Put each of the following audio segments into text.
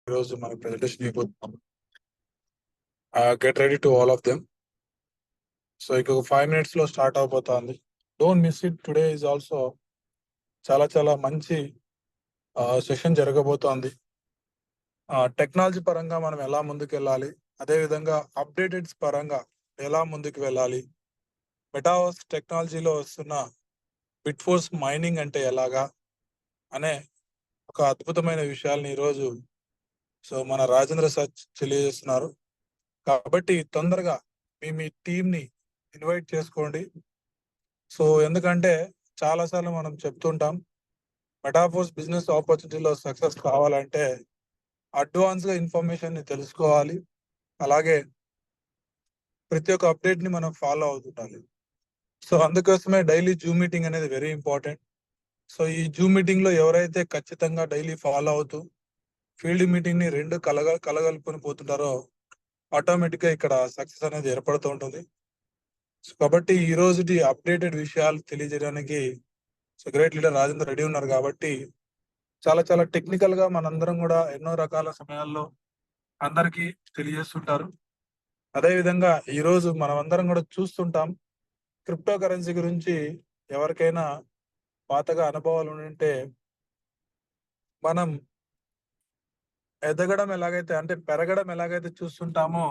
ఈరోజు మన ప్రెజెంటేషన్ అయిపోతున్నాం. Get ready to all of them. So ఇంకొక 5 minutes లో స్టార్ట్ అవబోతోంది. Don't miss it. Today is also చాలా చాలా మంచి సెషన్ జరగబోతోంది. టెక్నాలజీ పరంగా మనం ఎలా ముందుకు వెళ్ళాలి, అదేవిధంగా అప్డేటెడ్స్ పరంగా ఎలా ముందుకు వెళ్ళాలి, మెటావర్స్ టెక్నాలజీలో వస్తున్న బిట్ఫోర్స్ మైనింగ్ అంటే ఎలాగా అనే ఒక అద్భుతమైన విషయాల్ని ఈరోజు మన రాజేంద్ర సార్ తెలియజేస్తున్నారు. కాబట్టి తొందరగా మీ టీంని ఇన్వైట్ చేసుకోండి. సో ఎందుకంటే చాలాసార్లు మనం చెప్తుంటాం, మెటాఫోర్స్ బిజినెస్ ఆపర్చునిటీలో సక్సెస్ కావాలంటే అడ్వాన్స్గా ఇన్ఫర్మేషన్ని తెలుసుకోవాలి. అలాగే ప్రతి ఒక్క అప్డేట్ని మనం ఫాలో అవుతుండాలి. సో అందుకోసమే డైలీ జూమ్ మీటింగ్ అనేది వెరీ ఇంపార్టెంట్. సో ఈ జూమ్ మీటింగ్లో ఎవరైతే ఖచ్చితంగా డైలీ ఫాలో అవుతూ ఫీల్డ్ మీటింగ్ని రెండు కలగలుపుకొని పోతుంటారో ఆటోమేటిక్గా ఇక్కడ సక్సెస్ అనేది ఏర్పడుతూ ఉంటుంది. కాబట్టి ఈ రోజుటి అప్డేటెడ్ విషయాలు తెలియజేయడానికి గ్రేట్ లీడర్ రాజేంద్ర రెడీ ఉన్నారు. కాబట్టి చాలా చాలా టెక్నికల్ గా మనందరం కూడా ఎన్నో రకాల సమయాల్లో అందరికీ తెలియజేస్తుంటారు. అదేవిధంగా ఈ రోజు మనం అందరం కూడా చూస్తుంటాం, క్రిప్టో కరెన్సీ గురించి ఎవరికైనా పాతగా అనుభవాలు ఉంటే మనం ఎదగడం ఎలాగైతే అంటే పెరగడం ఎలాగైతే చూస్తుంటామో,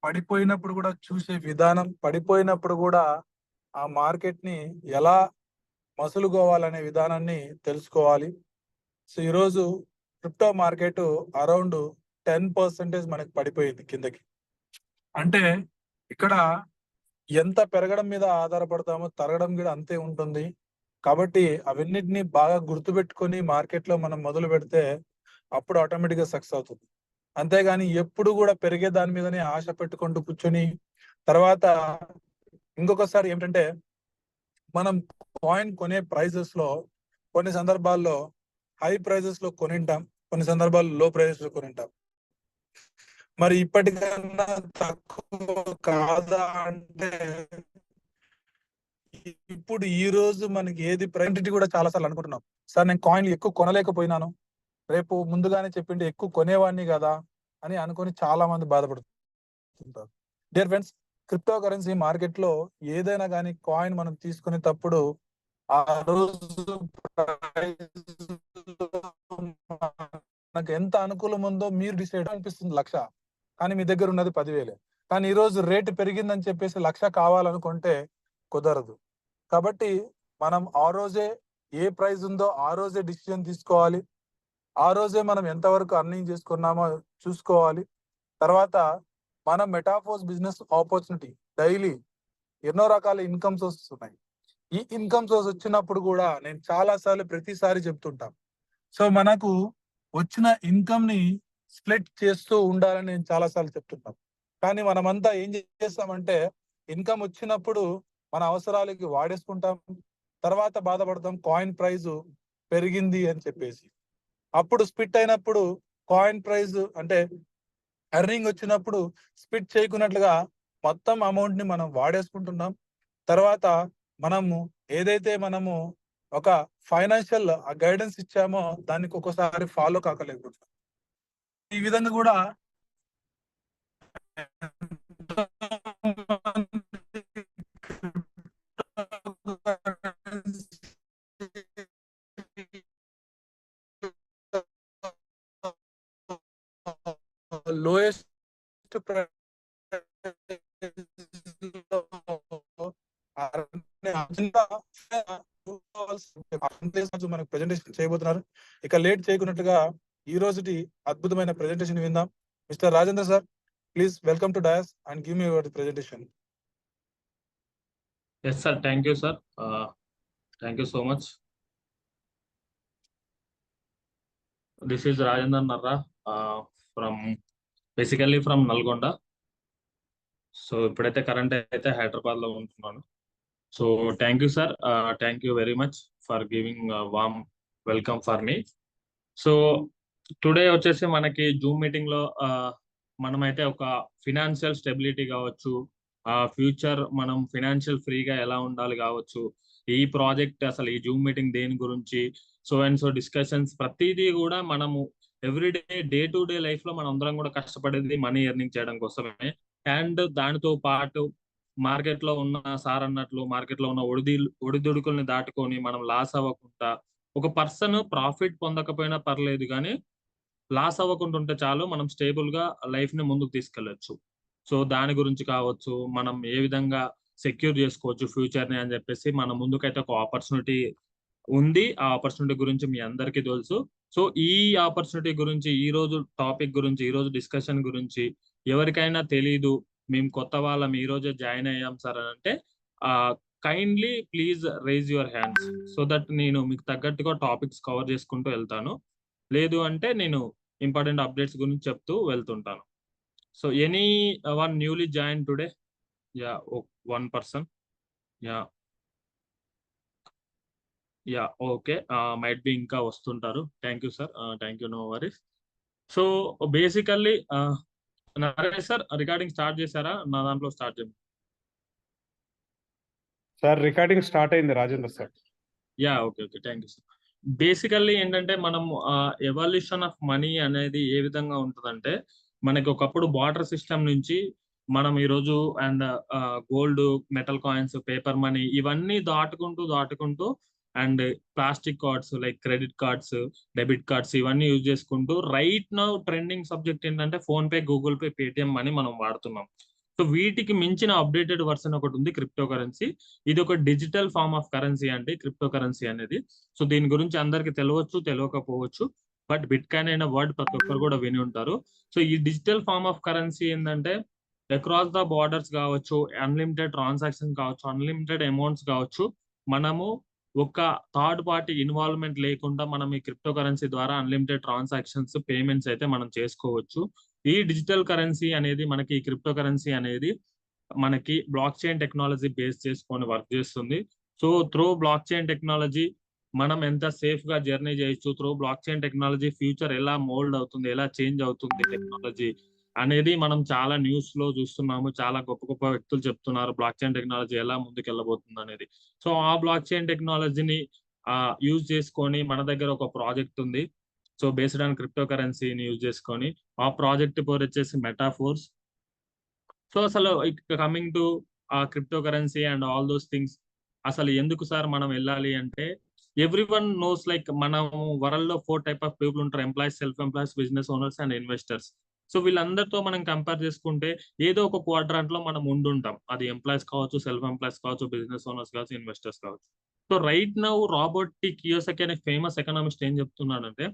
పడిపోయినప్పుడు కూడా చూసే విధానం, పడిపోయినప్పుడు కూడా ఆ మార్కెట్ ని ఎలా మసులుకోవాలనే విధానాన్ని తెలుసుకోవాలి. సో ఈరోజు క్రిప్టో మార్కెట్ అరౌండ్ 10% మనకి పడిపోయింది కిందకి. అంటే ఇక్కడ ఎంత పెరగడం మీద ఆధారపడతామో తరగడం కూడా అంతే ఉంటుంది. కాబట్టి అవన్నిటిని బాగా గుర్తుపెట్టుకొని మార్కెట్లో మనం మొదలు పెడితే అప్పుడు ఆటోమేటిక్గా సక్సెస్ అవుతుంది. అంతేగాని ఎప్పుడు కూడా పెరిగే దాని మీదనే ఆశ పెట్టుకుంటూ కూర్చొని తర్వాత ఇంకొకసారి ఏమిటంటే మనం కాయిన్ కొనే ప్రైజెస్ లో కొన్ని సందర్భాల్లో హై ప్రైజెస్ లో కొనింటాం, కొన్ని సందర్భాల్లో లో ప్రైజెస్ లో కొనింటాం. మరి ఇప్పటికన్నా తక్కువ కాదా అంటే ఇప్పుడు ఈ రోజు మనకి ఏది ప్రైంటిటీ కూడా చాలా సార్లు అనుకుంటున్నాం, సార్ నేను కాయిన్లు ఎక్కువ కొనలేకపోయినాను, రేపు ముందుగానే చెప్పింటే ఎక్కువ కొనేవాడిని కదా అని అనుకొని చాలా మంది బాధపడుతుంటారు. Dear friends, cryptocurrency market లో ఏదైనా కానీ కాయిన్ మనం తీసుకునేటప్పుడు ఆ రోజు నాకు ఎంత అనుకూలం ఉందో మీరు డిసైడ్ అనిపిస్తుంది 1,00,000, కానీ మీ దగ్గర ఉన్నది 10,000. కానీ ఈ రోజు రేటు పెరిగిందని చెప్పేసి 1,00,000 కావాలనుకుంటే కుదరదు. కాబట్టి మనం ఆ రోజే ఏ ప్రైస్ ఉందో ఆ రోజే డిసిజన్ తీసుకోవాలి. ఆ రోజే మనం ఎంతవరకు అర్నింగ్ చేసుకున్నామో చూసుకోవాలి. తర్వాత మనం మెటాఫోర్స్ బిజినెస్ ఆపర్చునిటీ డైలీ ఎన్నో రకాల ఇన్కమ్ సోర్సెస్ ఉన్నాయి. ఈ ఇన్కమ్ సోర్స్ వచ్చినప్పుడు కూడా నేను చాలా సార్లు ప్రతిసారి చెప్తుంటాం, సో మనకు వచ్చిన ఇన్కమ్ ని స్ప్లిట్ చేస్తూ ఉండాలని నేను చాలా సార్లు చెప్తుంటాం. కానీ మనమంతా ఏం చేస్తామంటే ఇన్కమ్ వచ్చినప్పుడు మన అవసరాలకి వాడేసుకుంటాం, తర్వాత బాధపడతాం కాయిన్ ప్రైజ్ పెరిగింది అని చెప్పేసి. అప్పుడు స్ప్లిట్ అయినప్పుడు కాయిన్ ప్రైజ్ అంటే ఎర్నింగ్ వచ్చినప్పుడు స్ప్లిట్ చేయకున్నట్లుగా మొత్తం అమౌంట్ ని మనం వాడేసుకుంటున్నాం. తర్వాత మనము ఏదైతే మనము ఒక ఫైనాన్షియల్ గైడెన్స్ ఇచ్చామో దానికి ఒక్కోసారి ఫాలో కాకలేకపోతున్నాం. ఈ విధంగా కూడా లోయెస్ట్ మనకు ప్రెజెంటేషన్ చేయబోతున్నారు. ఇక లేట్ చేయకున్నట్టుగా ఈ రోజుటి అద్భుతమైన ప్రెజెంటేషన్ విందాం. Mister Rajendra sir, please welcome to dais and give me your presentation. Yes, sir. Thank you, sir. Thank you so much. This is Rajendra Narra, basically from Nalgonda. So, iప్పుడైతే current అయితే హైదరాబాద్ లో ఉంటున్నాను. So thank you sir, thank you very much for giving warm welcome for me. So today వచ్చేసి మనకి Zoom meeting లో మనమైతే ఒక financial stability కావచ్చు, ఫ్యూచర్ మనం ఫినాన్షియల్ ఫ్రీగా ఎలా ఉండాలి కావచ్చు, ఈ ప్రాజెక్ట్ అసలు ఈ జూమ్ మీటింగ్ దేని గురించి, సో అండ్ సో డిస్కషన్స్ ప్రతిదీ కూడా మనము డే టు డే లైఫ్ లో మనం అందరం కూడా కష్టపడేది మనీ ఎర్నింగ్ చేయడం కోసమే. అండ్ దానితో పాటు మార్కెట్ లో ఉన్న సార్ అన్నట్లు మార్కెట్ లో ఉన్న ఒడిదుడుకుల్ని దాటుకొని మనం లాస్ అవ్వకుండా, ఒక పర్సన్ ప్రాఫిట్ పొందకపోయినా పర్లేదు కానీ లాస్ అవ్వకుండా ఉంటే చాలు, మనం స్టేబుల్ గా లైఫ్ ని ముందుకు తీసుకెళ్లొచ్చు. సో దాని గురించి కావచ్చు, మనం ఏ విధంగా సెక్యూర్ చేసుకోవచ్చు ఫ్యూచర్ ని అని చెప్పేసి మన ముందుకైతే ఒక ఆపర్చునిటీ ఉంది. ఆ ఆపర్చునిటీ గురించి మీ అందరికీ తెలుసు. సో ఈ ఆపర్చునిటీ గురించి, ఈ రోజు టాపిక్ గురించి, ఈ రోజు డిస్కషన్ గురించి ఎవరికైనా తెలీదు, మేము కొత్త వాళ్ళం ఈ రోజే జాయిన్ అయ్యాం సార్ అని అంటే, kindly please rise your hands, so that నేను మీకు తగ్గట్టుగా టాపిక్స్ కవర్ చేసుకుంటూ వెళ్తాను. లేదు అంటే నేను ఇంపార్టెంట్ అప్డేట్స్ గురించి చెప్తూ వెళ్తుంటాను. So anyone newly join today? Yeah, one person. Yeah, yeah, okay. Might be ఇంకా వస్తుంటారు. Thank you sir, thank you, no worries. So basically Naresh sir recording start చేశారా? నా దాంట్లో స్టార్ట్ చేయండి. సార్ రికార్డింగ్ స్టార్ట్ అయింది Rajender sir. Yeah, okay, okay, thank you sir. Basically ఏంటంటే మనం evolution of money అనేది ఏ విధంగా ఉంటుందంటే, మనకి ఒకప్పుడు బార్టర్ సిస్టమ్ నుంచి మనం ఈరోజు and gold, metal coins, paper money ఇవన్నీ దాటుకుంటూ and plastic cards like credit cards, debit cards ఇవన్నీ యూజ్ చేసుకుంటూ రైట్ నౌ ట్రెండింగ్ సబ్జెక్ట్ ఏంటంటే phone pay, Google pay, Paytm money మనం వాడుతున్నాం. సో వీటికి మించిన అప్డేటెడ్ వర్షన్ ఒకటి ఉంది, క్రిప్టో కరెన్సీ. ఇది ఒక డిజిటల్ ఫార్మ్ ఆఫ్ కరెన్సీ అండి క్రిప్టో కరెన్సీ అనేది. సో దీని గురించి అందరికి తెలియవచ్చు, తెలియకపోవచ్చు, బట్ బిట్ కాయిన్ అయిన వర్డ్ ప్రతి ఒక్కరు కూడా విని ఉంటారు. సో ఈ డిజిటల్ ఫార్మ్ ఆఫ్ కరెన్సీ ఏంటంటే అక్రాస్ ద బార్డర్స్ కావచ్చు, అన్లిమిటెడ్ ట్రాన్సాక్షన్ కావచ్చు, అన్లిమిటెడ్ అమౌంట్స్ కావచ్చు, మనము ఒక థర్డ్ పార్టీ ఇన్వాల్వ్మెంట్ లేకుండా మనం ఈ క్రిప్టో కరెన్సీ ద్వారా అన్లిమిటెడ్ ట్రాన్సాక్షన్స్, పేమెంట్స్ అయితే మనం చేసుకోవచ్చు. ఈ డిజిటల్ కరెన్సీ అనేది మనకి, ఈ క్రిప్టో కరెన్సీ అనేది మనకి బ్లాక్ చైన్ టెక్నాలజీ బేస్ చేసుకొని వర్క్ చేస్తుంది. So through block chain technology మనం ఎంత సేఫ్ గా జర్నీ చేయొచ్చు, through block chain technology future ఎలా మోల్డ్ అవుతుంది, ఎలా చేంజ్ అవుతుంది టెక్నాలజీ అనేది మనం చాలా న్యూస్ లో చూస్తున్నాము. చాలా గొప్ప గొప్ప వ్యక్తులు చెప్తున్నారు బ్లాక్ చైన్ టెక్నాలజీ ఎలా ముందుకు వెళ్ళబోతుంది అనేది. సో ఆ బ్లాక్ చైన్ టెక్నాలజీని యూజ్ చేసుకొని మన దగ్గర ఒక ప్రాజెక్ట్ ఉంది. సో బేస్డ్ ఆన్ క్రిప్టో కరెన్సీని యూజ్ చేసుకొని, ఆ ప్రాజెక్ట్ పేరు వచ్చేసి మెటాఫోర్స్. సో అసలు coming to crypto currency and all those things, అసలు ఎందుకు సార్ మనం వెళ్ళాలి అంటే, ఎవ్రీ వన్ నోస్ లైక్ మనం వరల్డ్ లో 4 టైప్ ఆఫ్ పీపుల్ ఉంటారు: employees, self employees, business owners and investors. So వీళ్ళందరితో మనం కంపేర్ చేసుకుంటే ఏదో ఒక క్వాడ్రాంట్ లో మనం ఉండుంటాం. అది ఎంప్లాయీస్ కావచ్చు, సెల్ఫ్ ఎంప్లాయీస్ కావచ్చు, బిజినెస్ ఓనర్స్ కావచ్చు, ఇన్వెస్టర్స్ కావచ్చు. So right now Robert T Kiyosaki అనే ఫేమస్ ఎకనామిస్ట్ ఏం చెప్తున్నాడంటే,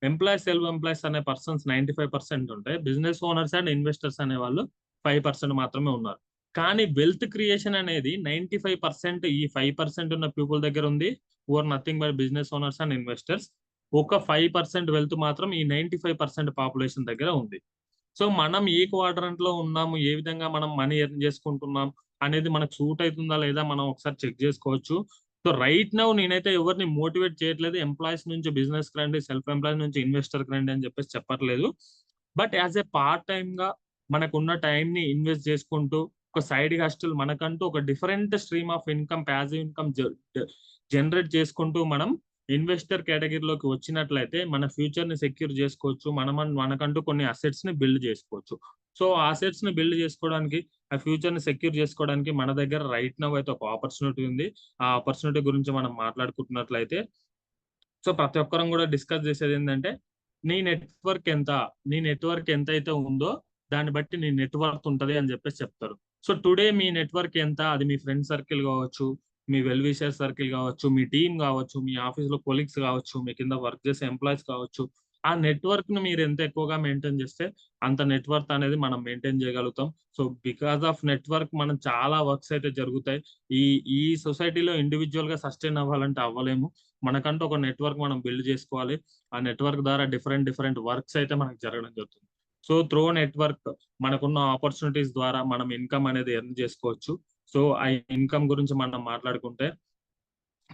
ఎంప్లాయీస్, సెల్ఫ్ ఎంప్లాయీస్ అనే పర్సన్స్ 95% ఉంటాయి, బిజినెస్ ఓనర్స్ అండ్ ఇన్వెస్టర్స్ అనే వాళ్ళు 5% మాత్రమే ఉన్నారు. కానీ వెల్త్ క్రియేషన్ అనేది 95% ఈ 5% ఉన్న పీపుల్ దగ్గర ఉంది, or nothing but business owners and investors. ఒక 5% వెల్త్ మాత్రం ఈ 95% పాపులేషన్ దగ్గర ఉంది. సో మనం ఏ క్వాడ్రంట్ లో ఉన్నాము, ఏ విధంగా మనం మనీ ఎర్న్ చేసుకుంటున్నాం అనేది మనకు సూట్ అవుతుందా లేదా మనం ఒకసారి చెక్ చేసుకోవచ్చు. సో రైట్ నౌ నేనైతే ఎవరిని మోటివేట్ చేయట్లేదు, ఎంప్లాయీస్ నుంచి బిజినెస్ కి రండి, సెల్ఫ్ ఎంప్లాయీస్ నుంచి ఇన్వెస్టర్ కి రండి అని చెప్పేసి చెప్పట్లేదు. But as a part time గా మనకున్న టైం ని ఇన్వెస్ట్ చేసుకుంటూ ఒక సైడ్ హస్టిల్ మనకంటూ ఒక different stream of income, passive income generate చేసుకుంటూ మనం ఇన్వెస్టర్ కేటగిరీలోకి వచ్చినట్లయితే మన ఫ్యూచర్ ని సెక్యూర్ చేసుకోవచ్చు. మనకంటూ కొన్ని అసెట్స్ ని బిల్డ్ చేసుకోవచ్చు. సో ఆ అసెట్స్ ని బిల్డ్ చేసుకోవడానికి, ఆ ఫ్యూచర్ ని సెక్యూర్ చేసుకోవడానికి మన దగ్గర రైట్ నౌ అయితే ఒక ఆపర్చునిటీ ఉంది. ఆ ఆపర్చునిటీ గురించి మనం మాట్లాడుకుంటున్నట్లయితే, సో ప్రతి ఒక్కరం కూడా డిస్కస్ చేసేది ఏంటంటే, నీ నెట్వర్క్ ఎంత అయితే ఉందో దాన్ని బట్టి నీ నెట్వర్క్ ఉంటది అని చెప్పేసి చెప్తారు. సో టుడే మీ నెట్వర్క్ ఎంత, అది మీ ఫ్రెండ్ సర్కిల్ కావచ్చు, మీ వెల్ విషర్ సర్కిల్ కావచ్చు, మీ టీం కావచ్చు, మీ ఆఫీస్ లో కొలీగ్స్ కావచ్చు, మీ కింద వర్క్ చేసే ఎంప్లాయీస్ కావచ్చు. ఆ నెట్వర్క్ ను మీరు ఎంత ఎక్కువగా మెయింటైన్ చేస్తే అంత నెట్వర్క్ అనేది మనం మెయింటైన్ చేయగలుగుతాం. సో బికాస్ ఆఫ్ నెట్వర్క్ మనం చాలా వర్క్స్ అయితే జరుగుతాయి. ఈ ఈ సొసైటీలో ఇండివిజువల్ గా సస్టైన్ అవ్వాలంటే అవ్వలేము. మనకంటూ ఒక నెట్వర్క్ మనం బిల్డ్ చేసుకోవాలి. ఆ నెట్వర్క్ ద్వారా డిఫరెంట్ వర్క్స్ అయితే మనకు జరగడం జరుగుతుంది. సో త్రూ నెట్వర్క్ మనకున్న ఆపర్చునిటీస్ ద్వారా మనం ఇన్కమ్ అనేది ఎర్న్ చేసుకోవచ్చు. సో ఆ ఇన్కమ్ గురించి మనం మాట్లాడుకుంటే,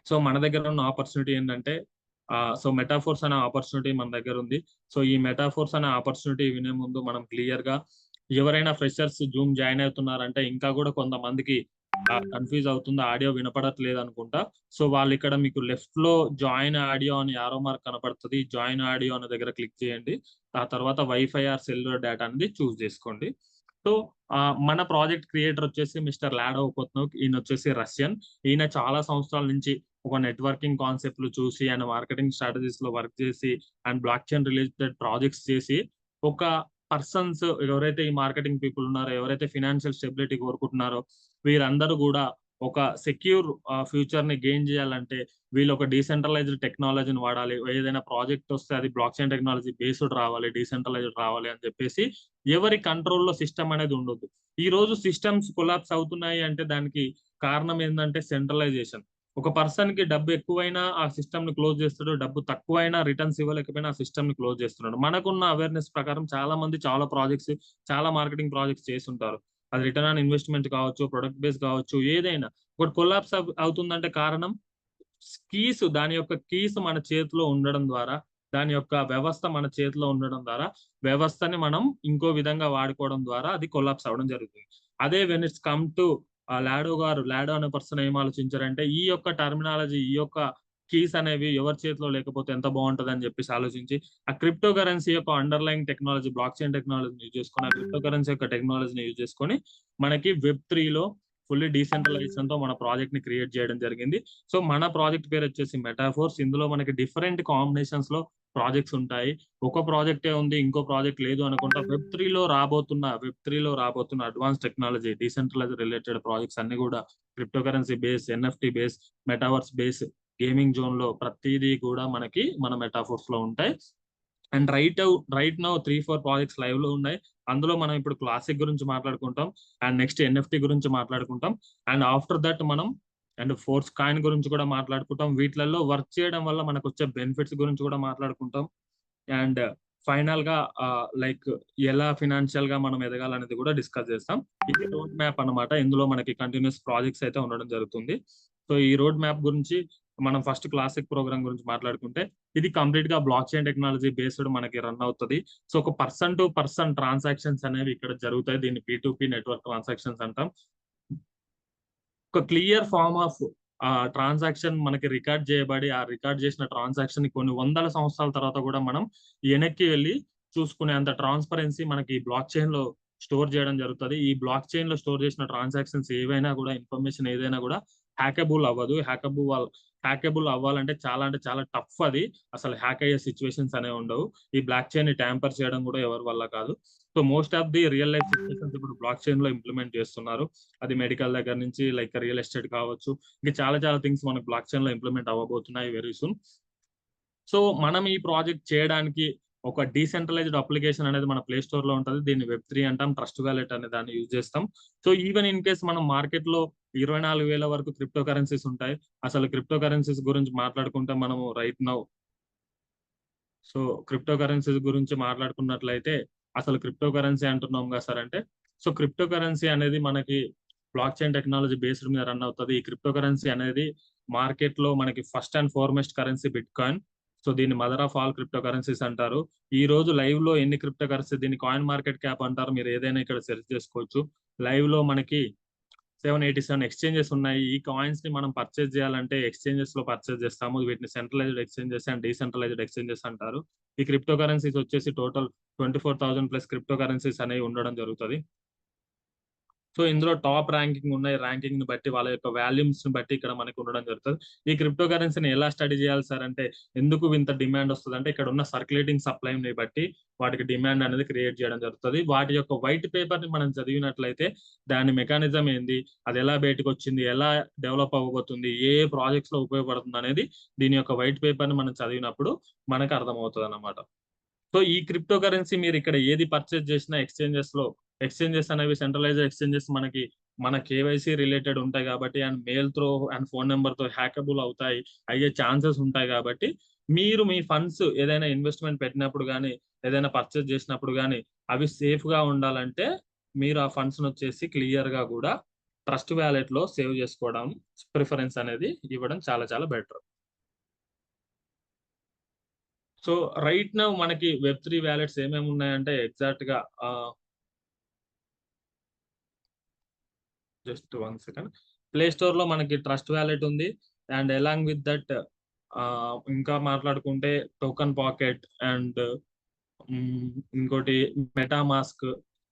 సో మన దగ్గర ఉన్న ఆపర్చునిటీ ఏంటంటే, సో మెటాఫోర్స్ అనే ఆపర్చునిటీ మన దగ్గర ఉంది. సో ఈ మెటాఫోర్స్ అనే ఆపర్చునిటీ వినే ముందు మనం క్లియర్ గా, ఎవరైనా ఫ్రెషర్స్ జూమ్ జాయిన్ అవుతున్నారంటే ఇంకా కూడా కొంతమందికి కన్ఫ్యూజ్ అవుతుంది, ఆడియో వినపడట్లేదు అనుకుంటా. సో వాళ్ళు ఇక్కడ మీకు లెఫ్ట్ లో జాయిన్ ఆడియో అని యారో మార్క్ కనపడుతుంది. జాయిన్ ఆడియో అనే దగ్గర క్లిక్ చేయండి. ఆ తర్వాత వైఫై ఆర్ సెల్యులర్ డేటా అనేది చూస్ చేసుకోండి. సో మన ప్రాజెక్ట్ క్రియేటర్ వచ్చేసి మిస్టర్ లాడో కొత్నోక్. ఈయన వచ్చేసి రష్యన్. ఈయన చాలా సంవత్సరాల నుంచి ఒక నెట్వర్కింగ్ కాన్సెప్ట్లు చూసి అండ్ మార్కెటింగ్ స్ట్రాటజీస్ లో వర్క్ చేసి and block chain related projects చేసి ఒక పర్సన్స్ ఎవరైతే ఈ మార్కెటింగ్ పీపుల్ ఉన్నారో, ఎవరైతే ఫినాన్షియల్ స్టెబిలిటీ కోరుకుంటున్నారో వీరందరూ కూడా ఒక సెక్యూర్ ఫ్యూచర్ ని గెయిన్ చేయాలంటే వీళ్ళు ఒక డీసెంట్రలైజ్డ్ టెక్నాలజీని వాడాలి. ఏదైనా ప్రాజెక్ట్ వస్తే అది బ్లాక్ చైన్ టెక్నాలజీ బేస్డ్ రావాలి, డీసెంట్రలైజ్డ్ రావాలి అని చెప్పేసి ఎవరి కంట్రోల్లో సిస్టమ్ అనేది ఉండొద్దు. ఈ రోజు సిస్టమ్స్ కొలాప్స్ అవుతున్నాయి అంటే దానికి కారణం ఏంటంటే సెంట్రలైజేషన్. ఒక పర్సన్ కి డబ్బు ఎక్కువైనా ఆ సిస్టమ్ ని క్లోజ్ చేస్తాడు, డబ్బు తక్కువైనా రిటర్న్స్ ఇవ్వలేకపోయినా ఆ సిస్టమ్ ని క్లోజ్ చేస్తున్నాడు. మనకున్న అవేర్నెస్ ప్రకారం చాలా మంది చాలా ప్రాజెక్ట్స్, చాలా మార్కెటింగ్ ప్రాజెక్ట్స్ చేస్తుంటారు. అది రిటర్న్ ఆన్ ఇన్వెస్ట్మెంట్ కావచ్చు, ప్రొడక్ట్ బేస్ కావచ్చు, ఏదైనా. బట్ కొలాప్స్ అవుతుందంటే కారణం కీస్, దాని యొక్క కీస్ మన చేతిలో ఉండడం ద్వారా, దాని యొక్క వ్యవస్థ మన చేతిలో ఉండడం ద్వారా, వ్యవస్థని మనం ఇంకో విధంగా వాడుకోవడం ద్వారా అది కొలాప్స్ అవ్వడం జరుగుతుంది. అదే వెన్ ఇట్స్ కమ్ టు లాడో అనే పర్సన్ ఏం ఆలోచించారంటే ఈ యొక్క టర్మినాలజీ, ఈ యొక్క కీస్ అనేవి ఎవరి చేతిలో లేకపోతే ఎంత బాగుంటది అని చెప్పేసి ఆలోచించి ఆ క్రిప్టో కరెన్సీ యొక్క అండర్లైన్ టెక్నాలజీ, బ్లాక్ చైన్ టెక్నాలజీని యూజ్ చేసుకొని, ఆ క్రిప్టో కరెన్సీ యొక్క టెక్నాలజీని యూజ్ చేసుకొని మనకి Web3 లో ఫుల్లీ డీసెంట్రలైజేషన్ తో మన ప్రాజెక్ట్ ని క్రియేట్ చేయడం జరిగింది. సో మన ప్రాజెక్ట్ పేరు వచ్చేసి మెటాఫోర్స్. ఇందులో మనకి డిఫరెంట్ కాంబినేషన్స్ లో ప్రాజెక్ట్స్ ఉంటాయి. ఒక ప్రాజెక్టే ఉంది, ఇంకో ప్రాజెక్ట్ లేదు అనుకుంటా. Web3 లో రాబోతున్న advance technology, decentralise related projects అన్ని కూడా crypto currency base, NFT base, metaverse base, gaming zone లో ప్రతిదీ కూడా మనకి మన మెటాఫోర్స్ లో ఉంటాయి. And right now 3-4 projects live లో ఉన్నాయి. అందులో మనం ఇప్పుడు క్లాసిక్ గురించి మాట్లాడుకుంటాం, అండ్ నెక్స్ట్ ఎన్ఎఫ్టీ గురించి మాట్లాడుకుంటాం, అండ్ ఆఫ్టర్ దట్ మనం అండ్ ఫోర్స్ కాయిన్ గురించి కూడా మాట్లాడుకుంటాం. వీటిలలో వర్క్ చేయడం వల్ల మనకు వచ్చే బెనిఫిట్స్ గురించి కూడా మాట్లాడుకుంటాం. అండ్ ఫైనల్ గా లైక్ ఎలా ఫినాన్షియల్ గా మనం ఎదగాలనేది కూడా డిస్కస్ చేస్తాం. ఇది రోడ్ మ్యాప్ అన్నమాట. ఇందులో మనకి కంటిన్యూస్ ప్రాజెక్ట్స్ అయితే ఉండడం జరుగుతుంది. సో ఈ రోడ్ మ్యాప్ గురించి మనం ఫస్ట్ క్లాసిక్ ప్రోగ్రామ్ గురించి మాట్లాడుకుంటే ఇది కంప్లీట్ గా బ్లాక్ చైన్ టెక్నాలజీ బేస్డ్ మనకి రన్ అవుతుంది. సో ఒక పర్సన్ టు పర్సన్ ట్రాన్సాక్షన్స్ అనేవి ఇక్కడ జరుగుతాయి. దీన్ని P2P నెట్వర్క్ ట్రాన్సాక్షన్స్ అంటాం. ఒక క్లియర్ ఫార్మ్ ఆఫ్ ట్రాన్సాక్షన్ మనకి రికార్డ్ చేయబడి, ఆ రికార్డ్ చేసిన ట్రాన్సాక్షన్ కొన్ని వందల సంవత్సరాల తర్వాత కూడా మనం వెనక్కి వెళ్ళి చూసుకునే అంత ట్రాన్స్పరెన్సీ మనకి బ్లాక్ చైన్ లో స్టోర్ చేయడం జరుగుతుంది. ఈ బ్లాక్ చైన్ లో స్టోర్ చేసిన ట్రాన్సాక్షన్స్ ఏవైనా కూడా, ఇన్ఫర్మేషన్ ఏదైనా కూడా హ్యాకబుల్ అవ్వదు. హ్యాకబుల్ అవ్వాలంటే చాలా టఫ్. అది అసలు హ్యాక్ అయ్యే సిచ్యువేషన్స్ అనేవి ఉండవు. ఈ బ్లాక్ చైన్ ని ట్యాంపర్ చేయడం కూడా ఎవరి వల్ల కాదు. So most of the real life situations ఇప్పుడు బ్లాక్ చైన్ లో ఇంప్లిమెంట్ చేస్తున్నారు. అది మెడికల్ దగ్గర నుంచి లైక్ రియల్ ఎస్టేట్ కావచ్చు, ఇంకా చాలా థింగ్స్ మనకు బ్లాక్ చైన్ లో ఇంప్లిమెంట్ అవ్వబోతున్నాయి వెరీ సూన్. సో మనం ఈ ప్రాజెక్ట్ చేయడానికి ఒక డీసెంట్రలైజ్డ్ అప్లికేషన్ అనేది మన ప్లే స్టోర్ లో ఉంటుంది. దీన్ని Web3 అంటాం. ట్రస్ట్ వ్యాలెట్ అనే దాన్ని యూజ్ చేస్తాం. సో ఈవెన్ ఇన్ కేస్ మనం మార్కెట్ లో 24,000 వరకు క్రిప్టో కరెన్సీస్ ఉంటాయి. అసలు క్రిప్టో కరెన్సీస్ గురించి మాట్లాడుకుంటే మనము రైట్ నౌ క్రిప్టో కరెన్సీస్ గురించి మాట్లాడుకున్నట్లయితే అసలు క్రిప్టో కరెన్సీ అంటున్నాం కదా సార్ అంటే, సో క్రిప్టో కరెన్సీ అనేది మనకి బ్లాక్ చైన్ టెక్నాలజీ బేస్డ్ మీద రన్ అవుతుంది. ఈ క్రిప్టో కరెన్సీ అనేది మార్కెట్ లో మనకి first and foremost currency bitcoin. So దీన్ని mother of all cryptocurrencies అంటారు. ఈ రోజు లైవ్ లో ఎన్ని క్రిప్టో కరెన్సీ, దీన్ని కాయిన్ మార్కెట్ క్యాప్ అంటారు. మీరు ఏదైనా ఇక్కడ సెర్చ్ చేసుకోవచ్చు. లైవ్ లో మనకి 787 ఎక్స్చేంజెస్ ఉన్నాయి. ఈ కాయిన్స్ ని మనం పర్చేజ్ చేయాలంటే ఎక్స్చేంజెస్ లో పర్చేజ్ చేస్తాము. వీటిని centralised exchanges and decentralised exchanges అంటారు. ఈ క్రిప్టో కరెన్సీస్ వచ్చేసి టోటల్ 24,000+ క్రిప్టో కరెన్సీస్ అనేవి ఉండడం జరుగుతుంది. సో ఇందులో టాప్ ర్యాంకింగ్ ఉన్నాయి. ర్యాంకింగ్ ని బట్టి వాళ్ళ యొక్క వాల్యూమ్స్ ని బట్టి ఇక్కడ మనకు ఉండడం జరుగుతుంది. ఈ క్రిప్టో కరెన్సీని ఎలా స్టడీ చేయాలి సార్ అంటే, ఎందుకు ఇంత డిమాండ్ వస్తుంది అంటే ఇక్కడ ఉన్న సర్క్యులేటింగ్ సప్లై ని బట్టి వాటికి డిమాండ్ అనేది క్రియేట్ చేయడం జరుగుతుంది. వాటి యొక్క వైట్ పేపర్ ని మనం చదివినట్లయితే దాని మెకానిజం ఏంది, అది ఎలా బయటకు వచ్చింది, ఎలా డెవలప్ అవ్వబోతుంది, ఏ ప్రాజెక్ట్స్ లో ఉపయోగపడుతుంది అనేది దీని యొక్క వైట్ పేపర్ ని మనం చదివినప్పుడు మనకు అర్థమవుతుంది అన్నమాట. సో ఈ క్రిప్టో కరెన్సీ మీరు ఇక్కడ ఏది పర్చేజ్ చేసినా ఎక్స్చేంజెస్ అనేవి సెంట్రలైజ్డ్ ఎక్స్చేంజెస్ మన కేవైసీ రిలేటెడ్ ఉంటాయి కాబట్టి, and mail throw and phone number తో హ్యాకబుల్ అయ్యే ఛాన్సెస్ ఉంటాయి కాబట్టి, మీరు మీ ఫండ్స్ ఏదైనా ఇన్వెస్ట్మెంట్ పెట్టినప్పుడు కానీ, ఏదైనా పర్చేజ్ చేసినప్పుడు కానీ అవి సేఫ్ గా ఉండాలంటే మీరు ఆ ఫండ్స్ వచ్చేసి క్లియర్ గా కూడా ట్రస్ట్ వ్యాలెట్ లో సేవ్ చేసుకోవడం ప్రిఫరెన్స్ అనేది ఇవ్వడం చాలా బెటర్. సో రైట్ నౌ మనకి Web3 వ్యాలెట్స్ ఏమేమి ఉన్నాయంటే ఎగ్జాక్ట్ గా జస్ట్ 1 సెకండ్. ప్లే స్టోర్ లో మనకి ట్రస్ట్ వ్యాలెట్ ఉంది. అండ్ అలాంగ్ విత్ దట్ ఇంకా మాట్లాడుకుంటే టోకన్ పాకెట్ అండ్ ఇంకోటి మెటామాస్క్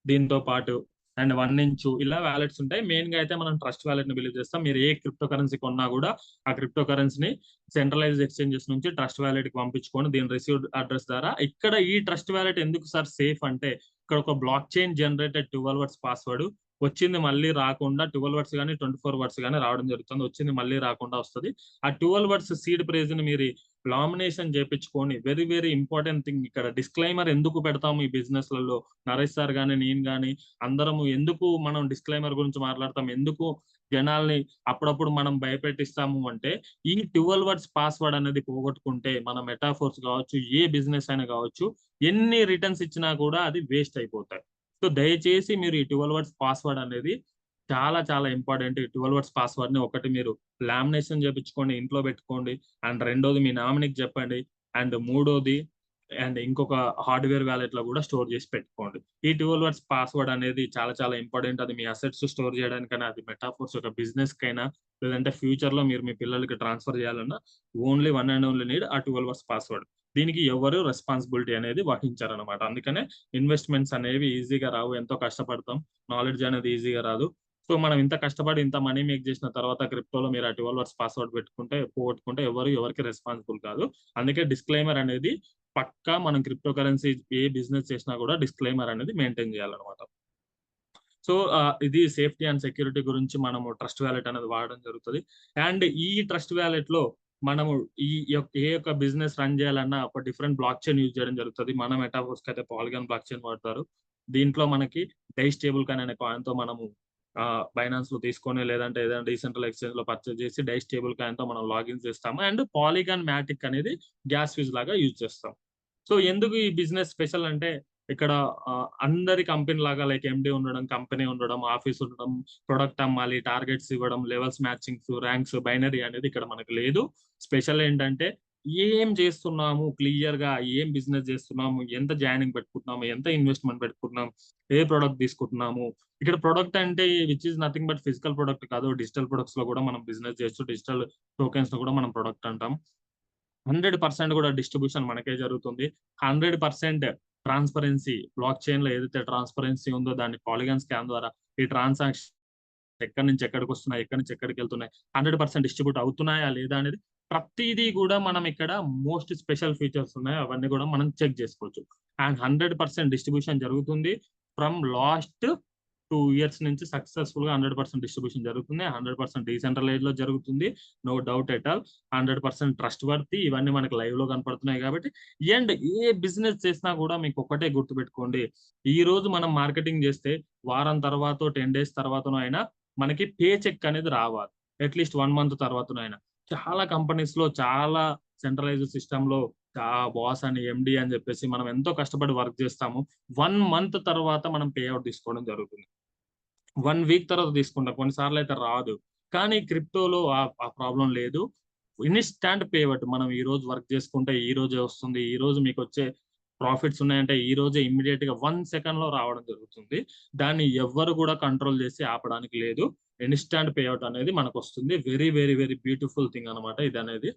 దీంతో పాటు అండ్ 1inch ఇలా వ్యాలెట్స్ ఉంటాయి. మెయిన్ గా అయితే మనం ట్రస్ట్ వ్యాలెట్ ని బిలీవ్ చేస్తాం. మీరు ఏ క్రిప్టో కరెన్సీ కొన్నా కూడా ఆ క్రిప్టో కరెన్సీని సెంట్రలైజ్డ్ ఎక్స్చేంజెస్ నుంచి ట్రస్ట్ వ్యాలెట్ కి పంపించుకొని దీని రిసీవ్డ్ అడ్రస్ ద్వారా ఇక్కడ ఈ ట్రస్ట్ వ్యాలెట్ ఎందుకు సార్ సేఫ్ అంటే ఇక్కడ ఒక block chain generated 12 words password వచ్చింది మళ్ళీ రాకుండా 12 words కానీ 24 words కానీ రావడం జరుగుతుంది. వచ్చింది మళ్ళీ రాకుండా వస్తుంది. ఆ 12 words సీడ్ ప్రైజ్ ని మీరు లామినేషన్ చేపించుకొని వెరీ వెరీ ఇంపార్టెంట్ థింగ్ ఇక్కడ డిస్క్లైమర్ ఎందుకు పెడతాము ఈ బిజినెస్ లలో, నరేష్ సార్ కానీ నేను కానీ అందరము ఎందుకు మనం డిస్క్లైమర్ గురించి మాట్లాడతాం, ఎందుకు జనాల్ని అప్పుడప్పుడు మనం భయపెట్టిస్తాము అంటే ఈ 12 words పాస్వర్డ్ అనేది పోగొట్టుకుంటే మన మెటాఫోర్స్ కావచ్చు ఏ బిజినెస్ అయినా కావచ్చు ఎన్ని రిటర్న్స్ ఇచ్చినా కూడా అది వేస్ట్ అయిపోతాయి. సో దయచేసి మీరు ఈ 12 words పాస్వర్డ్ అనేది చాలా చాలా ఇంపార్టెంట్. ఈ 12 words పాస్వర్డ్ ని ఒకటి మీరు లామినేషన్ చేపించుకోండి, ఇంట్లో పెట్టుకోండి. అండ్ రెండోది మీ నామినీకి చెప్పండి. అండ్ మూడోది అండ్ ఇంకొక హార్డ్వేర్ వ్యాలెట్ లో కూడా స్టోర్ చేసి పెట్టుకోండి. ఈ 12 words పాస్వర్డ్ అనేది చాలా చాలా ఇంపార్టెంట్. అది మీ అసెట్స్ స్టోర్ చేయడానికైనా, అది మెటాఫోర్స్ ఒక బిజినెస్ కైనా, లేదంటే ఫ్యూచర్ లో మీరు మీ పిల్లలకి ట్రాన్స్ఫర్ చేయాలన్నా only one and only need ఆ 12 words పాస్వర్డ్. దీనికి ఎవరు రెస్పాన్సిబిలిటీ అనేది వహించారనమాట. అందుకనే ఇన్వెస్ట్మెంట్స్ అనేవి ఈజీగా రావు, ఎంతో కష్టపడతాం. నాలెడ్జ్ అనేది ఈజీగా రాదు. సో మనం ఇంత కష్టపడి ఇంత మనీ మేక్ చేసిన తర్వాత క్రిప్టోలో మీరు ఆ 12 words పాస్వర్డ్ పోగొట్టుకుంటే ఎవరికి రెస్పాన్సిబుల్ కాదు. అందుకే డిస్క్లైమర్ అనేది పక్కా మనం క్రిప్టో కరెన్సీ ఏ బిజినెస్ చేసినా కూడా డిస్క్లైమర్ అనేది మెయింటైన్ చేయాలన్నమాట. సో ఇది సేఫ్టీ అండ్ సెక్యూరిటీ గురించి మనము ట్రస్ట్ వ్యాలెట్ అనేది వాడడం జరుగుతుంది. అండ్ ఈ ట్రస్ట్ వ్యాలెట్ లో మనము ఏ యొక్క బిజినెస్ రన్ చేయాలన్నా ఒక డిఫరెంట్ బ్లాక్ చైన్ యూజ్ చేయడం జరుగుతుంది. మన మెటాఫోర్స్ అయితే పాలిగాన్ బ్లాక్ చైన్ వాడతారు. దీంట్లో మనకి డైస్ టేబుల్ కాయిన్ అనే కాయిన్ తో మనము బైనాన్స్ లో తీసుకొని లేదంటే ఏదైనా డీసెంట్రల్ ఎక్స్చేంజ్ లో పర్చేజ్ చేసి డైస్ టేబుల్ కాయిన్ తో మనం లాగిన్ చేస్తాము. అండ్ పాలిగాన్ మ్యాటిక్ అనేది గ్యాస్ ఫీజ్ లాగా యూజ్ చేస్తాం. సో ఎందుకు ఈ బిజినెస్ స్పెషల్ అంటే ఇక్కడ అందరి కంపెనీ లాగా లైక్ ఎండి ఉండడం, కంపెనీ ఉండడం, ఆఫీస్ ఉండడం, ప్రొడక్ట్ అమ్మాలి, టార్గెట్స్ ఇవ్వడం, లెవెల్స్ మ్యాచింగ్స్, ర్యాంక్స్, బైనరీ అనేది ఇక్కడ మనకు లేదు. స్పెషల్ ఏంటంటే ఏం చేస్తున్నాము క్లియర్ గా, ఏం బిజినెస్ చేస్తున్నాము, ఎంత జాయినింగ్ పెట్టుకుంటున్నాము, ఎంత ఇన్వెస్ట్మెంట్ పెట్టుకుంటున్నాం, ఏ ప్రొడక్ట్ తీసుకుంటున్నాము. ఇక్కడ ప్రొడక్ట్ అంటే which is nothing but physical product కాదు, డిజిటల్ ప్రొడక్ట్స్ లో కూడా మనం బిజినెస్ చేయొచ్చు. డిజిటల్ టోకెన్స్ లో కూడా మనం ప్రొడక్ట్ అంటాం. 100% కూడా డిస్ట్రిబ్యూషన్ మనకే జరుగుతుంది. 100% ట్రాన్స్పరెన్సీ, బ్లాక్ చైన్ లో ఏదైతే ట్రాన్స్పరెన్సీ ఉందో దాన్ని పాలిగాన్ స్కామ్ ద్వారా ఈ ట్రాన్సాక్షన్ ఎక్కడి నుంచి ఎక్కడికి వస్తున్నాయి, ఎక్కడి నుంచి ఎక్కడికి వెళ్తున్నాయి, 100% డిస్ట్రిబ్యూట్ అవుతున్నాయా లేదా అనేది ప్రతిదీ కూడా మనం ఇక్కడ మోస్ట్ స్పెషల్ ఫీచర్స్ ఉన్నాయి, అవన్నీ కూడా మనం చెక్ చేసుకోవచ్చు. అండ్ 100% డిస్ట్రిబ్యూషన్ జరుగుతుంది. ఫ్రమ్ లాస్ట్ 2 years నుంచి సక్సెస్ఫుల్ గా 100% డిస్ట్రిబ్యూషన్ జరుగుతుంది. 100% డీసెంట్రలైజ్ లో జరుగుతుంది. No doubt at all. 100% trustworthy. ఇవన్నీ మనకి లైవ్ లో కనపడుతున్నాయి కాబట్టి అండ్ ఏ బిజినెస్ చేసినా కూడా మీకు ఒకటే గుర్తుపెట్టుకోండి, ఈ రోజు మనం మార్కెటింగ్ చేస్తే వారం తర్వాత 10 days తర్వాతనో అయినా మనకి పే చెక్ అనేది రావాలి. అట్లీస్ట్ 1 month తర్వాతనో అయినా. చాలా కంపెనీస్ లో చాలా సెంట్రలైజ్డ్ సిస్టమ్ లో బాస్ అని, ఎండి అని చెప్పేసి మనం ఎంతో కష్టపడి వర్క్ చేస్తాము. 1 month తర్వాత మనం పే అవుట్ తీసుకోవడం జరుగుతుంది. 1 week తర్వాత తీసుకుంటాం, కొన్నిసార్లు అయితే రాదు. కానీ క్రిప్టోలో ఆ ప్రాబ్లం లేదు. Instant payment. మనం ఈ రోజు వర్క్ చేసుకుంటే ఈ రోజే వస్తుంది. ఈ రోజు మీకు వచ్చే ప్రాఫిట్స్ ఉన్నాయంటే ఈ రోజే ఇమ్మీడియట్ గా 1 second లో రావడం జరుగుతుంది. దాన్ని ఎవ్వరు కూడా కంట్రోల్ చేసి ఆపడానికి లేదు. ఇన్స్టాంట్ పేఅవుట్ అనేది మనకు వస్తుంది. Very very very beautiful thing అనమాట ఇది అనేది.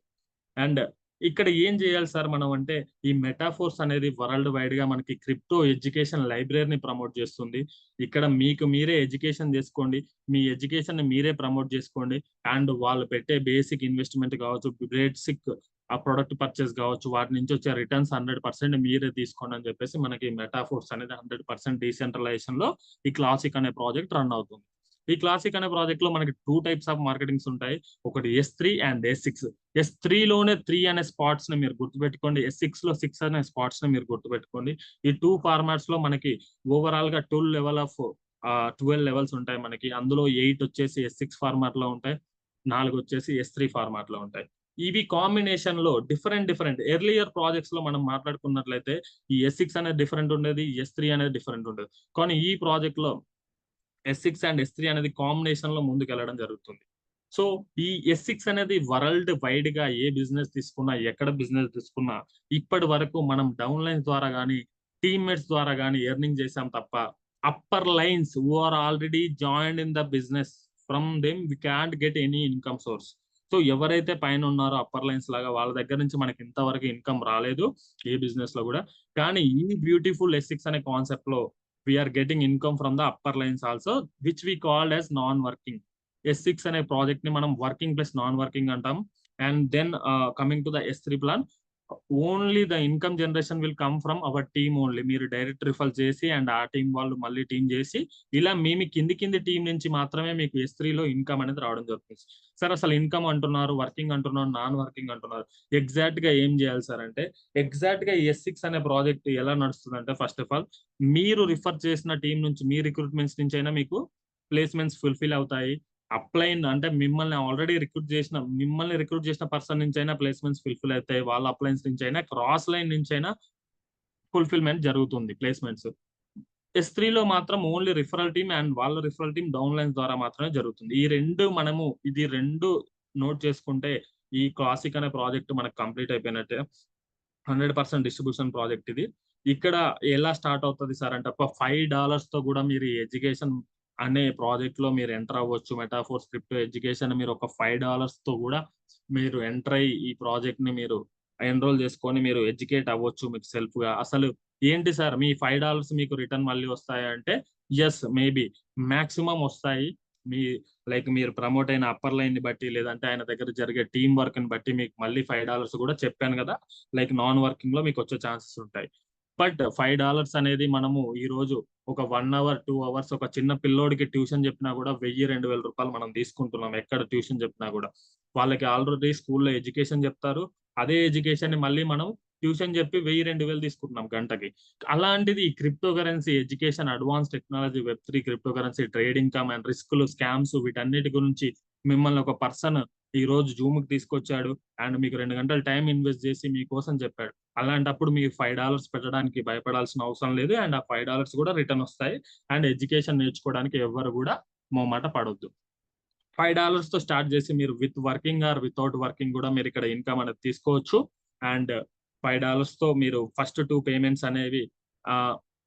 అండ్ ఇక్కడ ఏం చేయాలి సార్ మనం అంటే ఈ మెటాఫోర్స్ అనేది వరల్డ్ వైడ్ గా మనకి క్రిప్టో ఎడ్యుకేషన్ లైబ్రరీని ప్రమోట్ చేస్తుంది. ఇక్కడ మీకు మీరే ఎడ్యుకేషన్ చేసుకోండి, మీ ఎడ్యుకేషన్ ని మీరే ప్రమోట్ చేసుకోండి. అండ్ వాళ్ళు పెట్టే బేసిక్ ఇన్వెస్ట్మెంట్ కావచ్చు, బేసిక్ ఆ ప్రొడక్ట్ పర్చేస్ కావచ్చు, వాటి నుంచి వచ్చే రిటర్న్స్ 100% మీరే తీసుకోండి అని చెప్పేసి మనకి మెటాఫోర్స్ అనేది 100% డీసెంట్రలైజేషన్ లో ఈ క్లాసిక్ అనే ప్రాజెక్ట్ రన్ అవుతుంది. ఈ క్లాసిక్ అనే ప్రాజెక్ట్ లో మనకి 2 types ఆఫ్ మార్కెటింగ్స్ ఉంటాయి. ఒకటి S3 అండ్ S6. S3 లోనే 3 అనే స్పాట్స్ ని మీరు గుర్తుపెట్టుకోండి. S6 లో 6 అనే స్పాట్స్ ని మీరు గుర్తుపెట్టుకోండి. ఈ 2 ఫార్మాట్స్ లో మనకి ఓవరాల్ గా 12 levels ఉంటాయి మనకి. అందులో 8 వచ్చేసి S6 ఫార్మాట్ లో ఉంటాయి, 4 వచ్చేసి S3 ఫార్మాట్ లో ఉంటాయి. ఇవి కాంబినేషన్ లో డిఫరెంట్ ఎర్లియర్ ప్రాజెక్ట్స్ లో మనం మాట్లాడుకున్నట్లయితే ఈ S6 అనేది డిఫరెంట్ ఉండేది, S3 అనేది డిఫరెంట్ ఉండేది. కానీ ఈ ప్రాజెక్ట్ లో S6 అండ్ S3 అనేది కాంబినేషన్ లో ముందుకు వెళ్ళడం జరుగుతుంది. సో ఈ S6 అనేది వరల్డ్ వైడ్ గా ఏ బిజినెస్ తీసుకున్నా, ఎక్కడ బిజినెస్ తీసుకున్నా ఇప్పటి వరకు మనం డౌన్ లైన్స్ ద్వారా కానీ టీమ్మేట్స్ ద్వారా కానీ ఎర్నింగ్ చేసాం తప్ప upper lines who are already joined in the business from them we can't get any income source. So ఎవరైతే పైన ఉన్నారో అప్పర్ లైన్స్ లాగా వాళ్ళ దగ్గర నుంచి మనకి ఇంతవరకు ఇన్కమ్ రాలేదు ఏ బిజినెస్ లో కూడా. కానీ ఈ బ్యూటిఫుల్ S6 అనే కాన్సెప్ట్ లో we are getting income from the upper lines also, which we called as non working. S6 అనే ప్రాజెక్ట్ ని మనం వర్కింగ్ ప్లస్ నాన్ వర్కింగ్ అంటాం. And then coming to the S3 plan, only the income generation will come from our team only. మీరు direct refer చేసి and ఆ team వాళ్ళు మళ్ళీ team చేసి ఇలా మీ కింది టీం నుంచి మాత్రమే మీకు S3 లో ఇన్కమ్ అనేది రావడం జరుగుతుంది. సార్ అసలు ఇన్కమ్ అంటున్నారు, వర్కింగ్ అంటున్నారు, నాన్ వర్కింగ్ అంటున్నారు, ఎగ్జాక్ట్ గా ఏం చేయాలి సార్ అంటే, ఎగ్జాక్ట్ గా S6 అనే ప్రాజెక్ట్ ఎలా నడుస్తుంది అంటే, ఫస్ట్ ఆఫ్ ఆల్ మీరు రిఫర్ చేసిన టీం నుంచి మీ రిక్రూట్మెంట్స్ నుంచి అయినా మీకు ప్లేస్మెంట్స్ ఫుల్ఫిల్ అవుతాయి. అప్లైన్ అంటే మిమ్మల్ని రిక్రూట్ చేసిన పర్సన్ నుంచి అయినా ప్లేస్మెంట్స్ ఫుల్ఫిల్ అవుతాయి. వాళ్ళ అప్లైన్స్ నుంచి అయినా, క్రాస్ లైన్ నుంచి అయినా ఫుల్ఫిల్మెంట్ జరుగుతుంది ప్లేస్మెంట్స్. S3 లో మాత్రం ఓన్లీ రిఫరల్ టీమ్ అండ్ వాళ్ళ రిఫరల్ టీమ్ డౌన్ లైన్స్ ద్వారా మాత్రమే జరుగుతుంది. ఈ రెండు నోట్ చేసుకుంటే ఈ క్లాసిక్ అనే ప్రాజెక్ట్ మనకు కంప్లీట్ అయిపోయినట్టే. 100% డిస్ట్రిబ్యూషన్ ప్రాజెక్ట్ ఇది. ఇక్కడ ఎలా స్టార్ట్ అవుతుంది సార్ అంటే, ఒక $5 తో కూడా మీరు ఎడ్యుకేషన్ అనే ప్రాజెక్ట్ లో మీరు ఎంటర్ అవ్వచ్చు. మెటాఫోర్ స్క్రిప్ట్ ఎడ్యుకేషన్ మీరు ఒక $5 తో కూడా మీరు ఎంటర్ అయ్యి ఈ ప్రాజెక్ట్ ని మీరు ఎన్రోల్ చేసుకొని మీరు ఎడ్యుకేట్ అవ్వచ్చు మీకు సెల్ఫ్ గా. అసలు ఏంటి సార్ మీ $5 మీకు రిటర్న్ మళ్ళీ వస్తాయి అంటే, ఎస్ మేబీ మాక్సిమం వస్తాయి. మీరు ప్రమోట్ అయిన అప్పర్ లైన్ ని బట్టి, లేదంటే ఆయన దగ్గర జరిగే టీమ్ వర్క్ ని బట్టి మీకు మళ్ళీ $5 కూడా చెప్పాను కదా, నాన్ వర్కింగ్ లో మీకు వచ్చే ఛాన్సెస్ ఉంటాయి. బట్ $5 అనేది మనము ఈ రోజు ఒక 1 hour 2 hours ఒక చిన్న పిల్లోడికి ట్యూషన్ చెప్పినా కూడా 1000-2000 రూపాయలు మనం తీసుకుంటున్నాం ఎక్కడ ట్యూషన్ చెప్పినా కూడా. వాళ్ళకి ఆల్రెడీ స్కూల్లో ఎడ్యుకేషన్ చెప్తారు, అదే ఎడ్యుకేషన్ ని మళ్ళీ మనం ట్యూషన్ చెప్పి 1000-2000 తీసుకుంటున్నాం గంటకి. అలాంటిది ఈ crypto currency education, advance technology, Web3, crypto currency, trading come and రిస్కులు, స్కామ్స్, వీటన్నిటి గురించి మిమ్మల్ని ఒక పర్సన్ ఈ రోజు జూమ్ కి తీసుకొచ్చాడు అండ్ మీకు 2 గంటలు టైం ఇన్వెస్ట్ చేసి మీకోసం చెప్పాడు. అలాంటప్పుడు మీరు $5 పెట్టడానికి భయపడాల్సిన అవసరం లేదు. అండ్ ఆ $5 కూడా రిటర్న్ వస్తాయి. అండ్ ఎడ్యుకేషన్ నేర్చుకోవడానికి ఎవరు కూడా మొహమాట పడొద్దు. $5 తో స్టార్ట్ చేసి మీరు with working or without working కూడా మీరు ఇక్కడ ఇన్కమ్ అనేది తీసుకోవచ్చు. అండ్ $5 తో మీరు ఫస్ట్ 2 పేమెంట్స్ అనేవి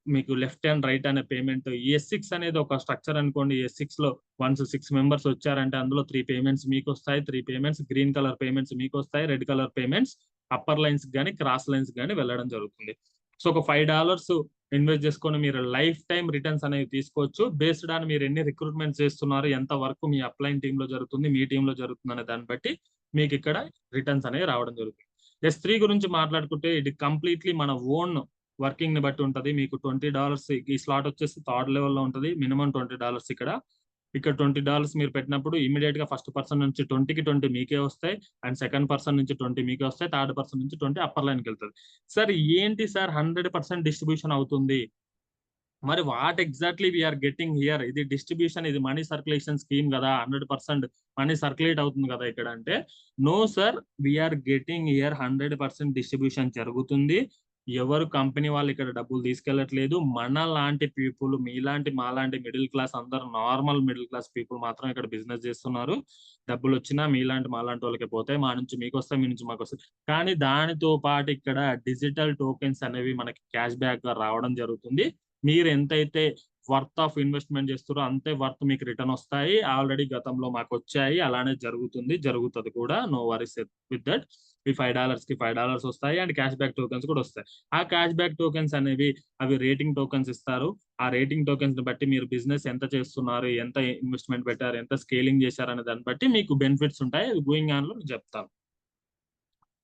మీకు లెఫ్ట్ అండ్ రైట్ అనే పేమెంట్. S6 అనేది ఒక స్ట్రక్చర్ అనుకోండి. S6 లో వన్స్ 6 మెంబర్స్ వచ్చారంటే అందులో 3 పేమెంట్స్ మీకు వస్తాయి. 3 పేమెంట్స్ గ్రీన్ కలర్ పేమెంట్స్ మీకు వస్తాయి. Red colour payments upper lines కానీ క్రాస్ లైన్స్ కానీ వెళ్ళడం జరుగుతుంది. సో ఒక $5 ఇన్వెస్ట్ చేసుకొని మీరు లైఫ్ టైం రిటర్న్స్ అనేవి తీసుకోవచ్చు. బేస్డ్ ఆన్ మీరు ఎన్ని రిక్రూట్మెంట్స్ చేస్తున్నారు, ఎంత వర్క్ మీ అప్లైన్ టీమ్ లో జరుగుతుంది, మీ టీమ్ లో జరుగుతుంది అనే దాన్ని బట్టి మీకు ఇక్కడ రిటర్న్స్ అనేవి రావడం జరుగుతుంది. S3 గురించి మాట్లాడుకుంటే ఇది కంప్లీట్లీ మన ఓన్ వర్కింగ్ ని బట్టి ఉంటుంది. మీకు $20 ఈ స్లాట్ వచ్చేసి థర్డ్ లెవెల్ లో ఉంటుంది. మినిమం $20 ఇక్కడ $20 మీరు పెట్టినప్పుడు ఇమీడియట్ గా ఫస్ట్ పర్సన్ నుంచి 20కి 20 మీకే వస్తాయి. అండ్ సెకండ్ పర్సన్ నుంచి 20 మీకే వస్తాయి. థర్డ్ పర్సన్ నుంచి 20 అప్పర్ లైన్కి వెళ్తుంది. సార్ ఏంటి సార్ 100% డిస్ట్రిబ్యూషన్ అవుతుంది, మరి what exactly we are getting here? ఇది డిస్ట్రిబ్యూషన్, ఇది మనీ సర్క్యులేషన్ స్కీమ్ కదా, 100% మనీ సర్క్యులేట్ అవుతుంది కదా ఇక్కడ అంటే, no sir we are getting here 100% distribution జరుగుతుంది. ఎవరు కంపెనీ వాళ్ళు ఇక్కడ డబ్బులు తీసుకెళ్లట్లేదు. మన లాంటి పీపుల్, మీలాంటి మాలాంటి మిడిల్ క్లాస్, అందరు నార్మల్ మిడిల్ క్లాస్ పీపుల్ మాత్రం ఇక్కడ బిజినెస్ చేస్తున్నారు. డబ్బులు వచ్చినా మీలాంటి మాలాంటి వాళ్ళకి పోతాయి, మా నుంచి మీకు వస్తాయి, మీ నుంచి మాకు వస్తాయి. కానీ దానితో పాటు ఇక్కడ డిజిటల్ టోకెన్స్ అనేవి మనకి క్యాష్ బ్యాక్ గా రావడం జరుగుతుంది. మీరు ఎంతైతే వర్త్ ఆఫ్ ఇన్వెస్ట్మెంట్ చేస్తారో అంతే వర్త్ మీకు రిటర్న్ వస్తాయి. ఆల్రెడీ గతంలో మాకు వచ్చాయి, అలానే జరుగుతుంది కూడా. No worries with that. ఈ $5కి $5 వస్తాయి అండ్ క్యాష్ బ్యాక్ టోకెన్స్ కూడా వస్తాయి. ఆ క్యాష్ బ్యాక్ టోకెన్స్ అనేవి అవి రేటింగ్ టోకెన్స్ ఇస్తారు. ఆ రేటింగ్ టోకెన్స్ ని బట్టి మీరు బిజినెస్ ఎంత చేస్తున్నారు, ఎంత ఇన్వెస్ట్మెంట్ పెట్టారు, ఎంత స్కేలింగ్ చేశారు అనే దాన్ని బట్టి మీకు బెనిఫిట్స్ ఉంటాయి. గోయింగ్ ఆన్ లో చెప్తాను.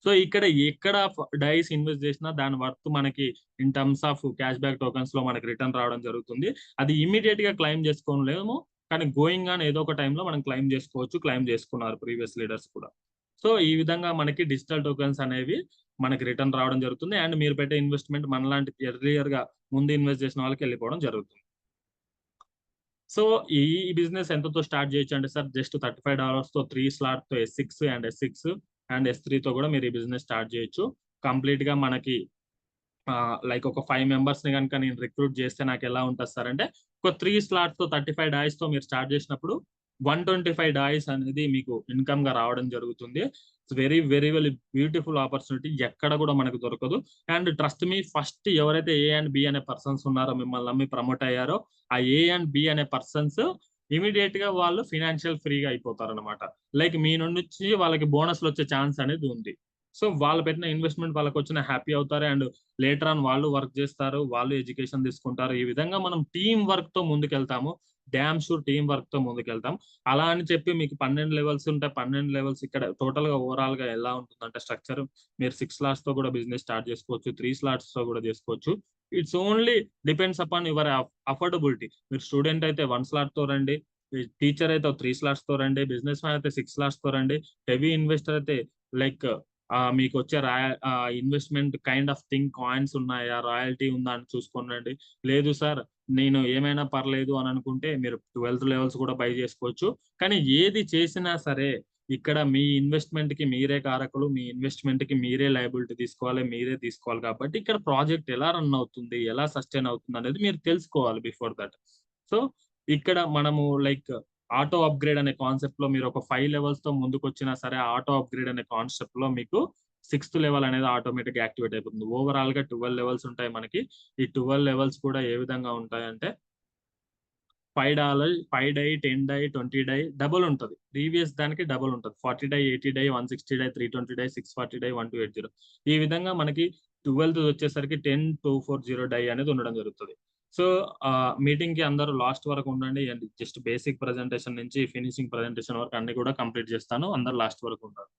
సో ఇక్కడ ఎక్కడ డైస్ ఇన్వెస్ట్ చేసినా దాని వర్త్ మనకి in terms of cash back tokens లో మనకి రిటర్న్ రావడం జరుగుతుంది. అది ఇమీడియట్ గా క్లైమ్ చేసుకోలేము, కానీ గోయింగ్ ఆన్ ఏదో ఒక టైంలో మనం క్లైమ్ చేసుకోవచ్చు. క్లైమ్ చేసుకున్నారు ప్రీవియస్ లీడర్స్ కూడా. సో ఈ విధంగా మనకి డిజిటల్ టోకెన్స్ అనేవి మనకి రిటర్న్ రావడం జరుగుతుంది. అండ్ మీరు పెట్టే ఇన్వెస్ట్మెంట్ మనలాంటి ఎర్లియర్ గా ముందు ఇన్వెస్ట్ చేసిన వాళ్ళకి వెళ్ళిపోవడం జరుగుతుంది. సో ఈ బిజినెస్ ఎంతతో స్టార్ట్ చేయొచ్చు అంటే సార్, జస్ట్ $35 తో 3 స్లాట్ తో S6 అండ్ S3 తో కూడా మీరు ఈ బిజినెస్ స్టార్ట్ చేయొచ్చు. కంప్లీట్ గా మనకి ఒక 5 మెంబర్స్ ని కనుక నేను రిక్రూట్ చేస్తే నాకు ఎలా ఉంటుంది సార్ అంటే, ఒక 3 స్లాట్స్ తో $35 తో మీరు స్టార్ట్ చేసినప్పుడు $125 అనేది మీకు ఇన్కమ్ గా రావడం జరుగుతుంది. It's very very very beautiful opportunity, ఎక్కడ కూడా మనకు దొరకదు. అండ్ ట్రస్ట్ మీ, ఫస్ట్ ఎవరైతే A and B అనే పర్సన్స్ ఉన్నారో, మిమ్మల్ని నమ్మి ప్రమోట్ అయ్యారో, ఆ A and B అనే పర్సన్స్ ఇమీడియట్ గా వాళ్ళు ఫినాన్షియల్ ఫ్రీగా అయిపోతారు అనమాట. లైక్ మీ నుంచి వాళ్ళకి బోనస్లు వచ్చే ఛాన్స్ అనేది ఉంది. సో వాళ్ళు పెట్టిన ఇన్వెస్ట్మెంట్ వాళ్ళకి వచ్చిన హ్యాపీ అవుతారు అండ్ లేటర్ ఆన్ వాళ్ళు వర్క్ చేస్తారు, వాళ్ళు ఎడ్యుకేషన్ తీసుకుంటారు. ఈ విధంగా మనం టీం వర్క్ తో ముందుకెళ్తాము. డ్యామ్ షూర్ టీం వర్క్ తో ముందుకెళ్తాం. అలా అని చెప్పి మీకు 12 లెవెల్స్ ఉంటాయి. 12 లెవెల్స్ ఇక్కడ టోటల్ గా ఓవరాల్ గా ఎలా ఉంటుందంటే స్ట్రక్చర్, మీరు 6 స్లాట్స్ తో కూడా బిజినెస్ స్టార్ట్ చేసుకోవచ్చు, 3 స్లాట్స్ తో కూడా చేసుకోవచ్చు. It's only depends upon your affordability. మీరు స్టూడెంట్ అయితే 1 స్లాట్ తో రండి, టీచర్ అయితే 3 స్లాట్స్ తో రండి, బిజినెస్ మ్యాన్ అయితే 6 స్లాట్స్ తో రండి, హెవీ ఇన్వెస్టర్ అయితే లైక్ మీకు వచ్చే investment kind of thing coins ఉన్నాయా, రాయల్టీ ఉందా అని చూసుకోనండి. లేదు సార్ నేను ఏమైనా పర్లేదు అని అనుకుంటే మీరు 12th లెవెల్స్ కూడా బై చేసుకోవచ్చు. కానీ ఏది చేసినా సరే ఇక్కడ మీ ఇన్వెస్ట్మెంట్ కి మీరే కారకులు, మీ ఇన్వెస్ట్మెంట్ కి మీరే లయబిలిటీ తీసుకోవాలి, మీరే తీసుకోవాలి. కాబట్టి ఇక్కడ ప్రాజెక్ట్ ఎలా రన్ అవుతుంది, ఎలా సస్టైన్ అవుతుంది అనేది మీరు తెలుసుకోవాలి బిఫోర్ దట్. సో ఇక్కడ మనము లైక్ ఆటో అప్గ్రేడ్ అనే కాన్సెప్ట్ లో మీరు ఒక 5 లెవెల్స్ తో ముందుకు వచ్చినా సరే, ఆటో అప్గ్రేడ్ అనే కాన్సెప్ట్ లో మీకు 6th లెవెల్ అనేది ఆటోమేటిక్ యాక్టివేట్ అయిపోతుంది. ఓవరాల్ గా 12 లెవెల్స్ ఉంటాయి మనకి. ఈ 12 లెవెల్స్ కూడా ఏ విధంగా ఉంటాయంటే $5, 5 డై, 10 డై, 20 డై డబుల్ ఉంటుంది. ప్రీవియస్ దానికి డబుల్ ఉంటుంది. 40 DAI, 80 DAI, 160 DAI, 320 DAI, 640 DAI, 1280. ఈ విధంగా మనకి 12th వచ్చేసరికి 10240 డై అనేది ఉండడం జరుగుతుంది. సో మీటింగ్ కి అందరూ లాస్ట్ వరకు ఉండండి. అండ్ జస్ట్ బేసిక్ ప్రెజెంటేషన్ నుంచి ఫినిషింగ్ ప్రెజెంటేషన్ వరకు అన్ని కూడా కంప్లీట్ చేస్తాను. అందరు లాస్ట్ వరకు ఉంటారు.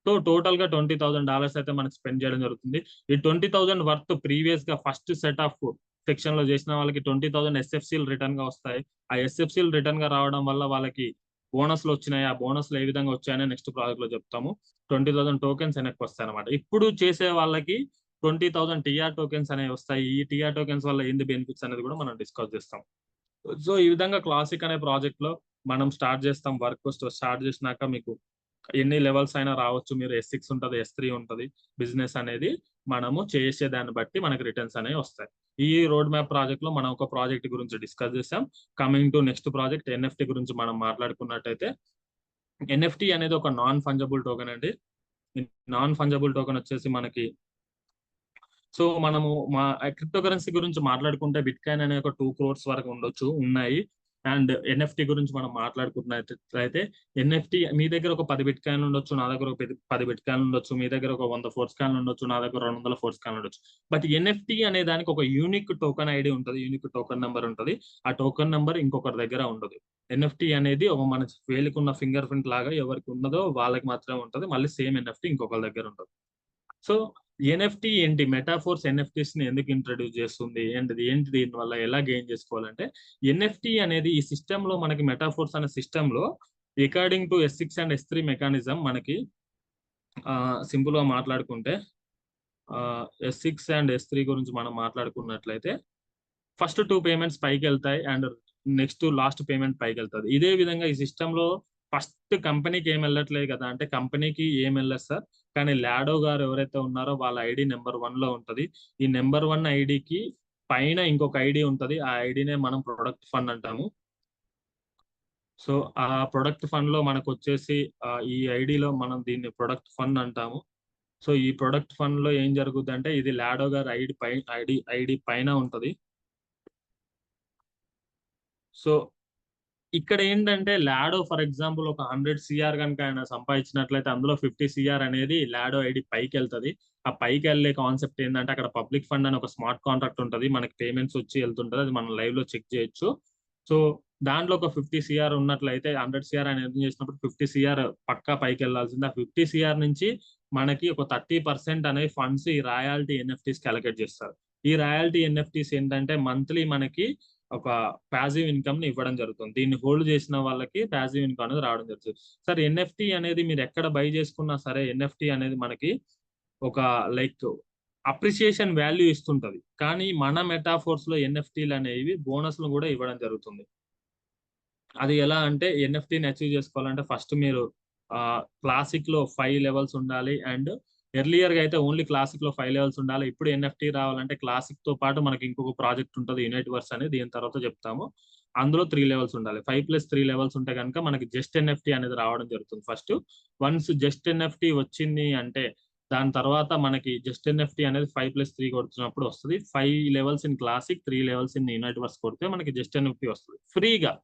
సో టోటల్ గా $20,000 అయితే మనకి స్పెండ్ చేయడం జరుగుతుంది. ఈ 20,000 వర్త్ ప్రీవియస్ గా ఫస్ట్ సెట్ ఆఫ్ సెక్షన్ లో చేసిన వాళ్ళకి 20,000 ఎస్ఎఫ్సీలు రిటర్న్ గా వస్తాయి. ఆ ఎస్ఎఫ్సీలు రిటర్న్ గా రావడం వల్ల వాళ్ళకి బోనస్లు వచ్చినాయి. ఆ బోనస్లు ఏ విధంగా వచ్చాయని నెక్స్ట్ ప్రాజెక్ట్ లో చెప్తాము. 20,000 టోకెన్స్ వెనక్కి వస్తాయి అనమాట. ఇప్పుడు చేసే వాళ్ళకి 20,000 టీఆర్ టోకెన్స్ అనేవి వస్తాయి. ఈ టీఆర్ టోకెన్స్ వల్ల ఏంది బెనిఫిట్స్ అనేది కూడా మనం డిస్కస్ చేస్తాం. సో ఈ విధంగా క్లాసిక్ అనే ప్రాజెక్ట్ లో మనం స్టార్ట్ చేస్తాం. వర్క్ స్టార్ట్ చేసినాక మీకు ఎన్ని లెవెల్స్ అయినా రావచ్చు. మీరు S6 ఉంటుంది, S3 ఉంటుంది. బిజినెస్ అనేది మనము చేసే దాన్ని బట్టి మనకి రిటర్న్స్ అనేవి వస్తాయి. ఈ రోడ్ మ్యాప్ ప్రాజెక్ట్ లో మనం ఒక ప్రాజెక్ట్ గురించి డిస్కస్ చేసాం. Coming to next project NFT గురించి మనం మాట్లాడుకున్నట్టయితే, NFT అనేది ఒక నాన్ ఫంజబుల్ టోకెన్ అండి. నాన్ ఫంజబుల్ టోకెన్ వచ్చేసి మనకి సో మనము మా క్రిప్టో కరెన్సీ గురించి మాట్లాడుకుంటే బిట్ కాయిన్ అనే ఒక 2 crores వరకు ఉన్నాయి. అండ్ NFT గురించి మనం మాట్లాడుకున్నట్లయితే NFT మీ దగ్గర ఒక 10 బిట్ కాయిన్ ఉండొచ్చు, నా దగ్గర ఒక 10 బిట్ కాయిన్ ఉండొచ్చు, మీ దగ్గర ఒక 100 ఫోర్స్ కాయిన్ ఉండొచ్చు, నా దగ్గర 200 ఫోర్స్ కాయిన్ ఉండొచ్చు. బట్ NFT అనే దానికి ఒక యూనిక్ టోకెన్ ఐడి ఉంటుంది, యూనిక్ టోకెన్ నెంబర్ ఉంటుంది. ఆ టోకెన్ నెంబర్ ఇంకొకరి దగ్గర ఉండదు. NFT అనేది ఒక మన వేలికున్న ఫింగర్ ప్రింట్ లాగా ఎవరికి ఉన్నదో వాళ్ళకి మాత్రమే ఉంటుంది. మళ్ళీ సేమ్ NFT ఇంకొకరి దగ్గర ఉంటుంది. సో NFT ఏంటి, మెటాఫోర్స్ NFTs ని ఎందుకు ఇంట్రడ్యూస్ చేస్తుంది, ఏంటి దీని వల్ల ఎలా గెయిన్ చేసుకోవాలంటే, NFT అనేది ఈ సిస్టమ్ లో మనకి మెటాఫోర్స్ అనే సిస్టమ్ లో according to S6 and S3 mechanism మనకి సింపుల్ గా మాట్లాడుకుంటే S6 అండ్ S3 గురించి మనం మాట్లాడుకున్నట్లయితే ఫస్ట్ 2 పేమెంట్స్ పైకి వెళ్తాయి అండ్ నెక్స్ట్ లాస్ట్ పేమెంట్ పైకి వెళ్తుంది. ఇదే విధంగా ఈ సిస్టమ్ లో ఫస్ట్ కంపెనీకి ఏం వెళ్ళట్లేదు కదా అంటే, కంపెనీకి ఏం వెళ్ళదు సార్. కానీ లాడో గారు ఎవరైతే ఉన్నారో వాళ్ళ ఐడి నెంబర్ 1 లో ఉంటది. ఈ నెంబర్ 1 ఐడికి పైన ఇంకొక ఐడి ఉంటది. ఆ ఐడినే మనం ప్రొడక్ట్ ఫండ్ అంటాము. సో ఆ ప్రొడక్ట్ ఫండ్ లో మనకు వచ్చేసి ఈ ఐడిలో మనం దీన్ని ప్రొడక్ట్ ఫండ్ అంటాము. సో ఈ ప్రొడక్ట్ ఫండ్ లో ఏం జరుగుతుంది అంటే, ఇది లాడో గారు ఐడి పైన ఉంటది. సో ఇక్కడ ఏంటంటే లాడో ఫర్ ఎగ్జాంపుల్ ఒక 100 CR కనుక ఆయన సంపాదించినట్లయితే అందులో 50 CR అనేది లాడో ఐడి పైకి వెళ్తుంది. ఆ పైకి వెళ్ళే కాన్సెప్ట్ ఏంటంటే, అక్కడ పబ్లిక్ ఫండ్ అని ఒక స్మార్ట్ కాంట్రాక్ట్ ఉంటుంది, మనకి పేమెంట్స్ వచ్చి వెళ్తుంటది. అది మనం లైవ్ లో చెక్ చేయొచ్చు. సో దాంట్లో ఒక 50 CR ఉన్నట్లయితే 100 CR ఆయన ఎర్న్ చేసినప్పుడు 50 CR పక్కా పైకి వెళ్ళాల్సింది. ఆ 50 CR నుంచి మనకి ఒక 30% అనే ఫండ్స్ ఈ రాయల్టీ NFTs కి అలొకేట్ చేస్తారు. ఈ రాయల్టీ NFTs ఏంటంటే మంత్లీ మనకి ఒక ప్యాసివ్ ఇన్కమ్ ని ఇవ్వడం జరుగుతుంది. దీన్ని హోల్డ్ చేసిన వాళ్ళకి ప్యాసివ్ ఇన్కమ్ అనేది రావడం జరుగుతుంది. సార్ NFT అనేది మీరు ఎక్కడ బై చేసుకున్నా సరే NFT అనేది మనకి ఒక లైక్ అప్రిసియేషన్ వాల్యూ ఇస్తుంటది. కానీ మన మెటాఫోర్స్ లో NFTలు అనేవి బోనస్లు కూడా ఇవ్వడం జరుగుతుంది. అది ఎలా అంటే, NFTని అచీవ్ చేసుకోవాలంటే ఫస్ట్ మీరు క్లాసిక్ లో 5 లెవెల్స్ ఉండాలి. అండ్ ఎర్లియర్ గా అయితే ఓన్లీ క్లాసిక్ లో 5 లెవెల్స్ ఉండాలి. ఇప్పుడు NFT రావాలంటే క్లాసిక్ తో పాటు మనకి ఇంకొక ప్రాజెక్ట్ ఉంటుంది యూనిట్వర్స్ అని, దీని తర్వాత చెప్తాము. అందులో 3 లెవెల్స్ ఉండాలి. 5+3 లెవెల్స్ ఉంటే కనుక మనకి జస్ట్ NFT అనేది రావడం జరుగుతుంది. ఫస్ట్ వన్స్ జస్ట్ NFT వచ్చింది అంటే దాని తర్వాత మనకి జస్ట్ NFT అనేది 5+3 కొడుతున్నప్పుడు వస్తుంది. 5 levels in classic, 3 levels in Unitverse కొడితే మనకి జస్ట్ NFT వస్తుంది ఫ్రీగా.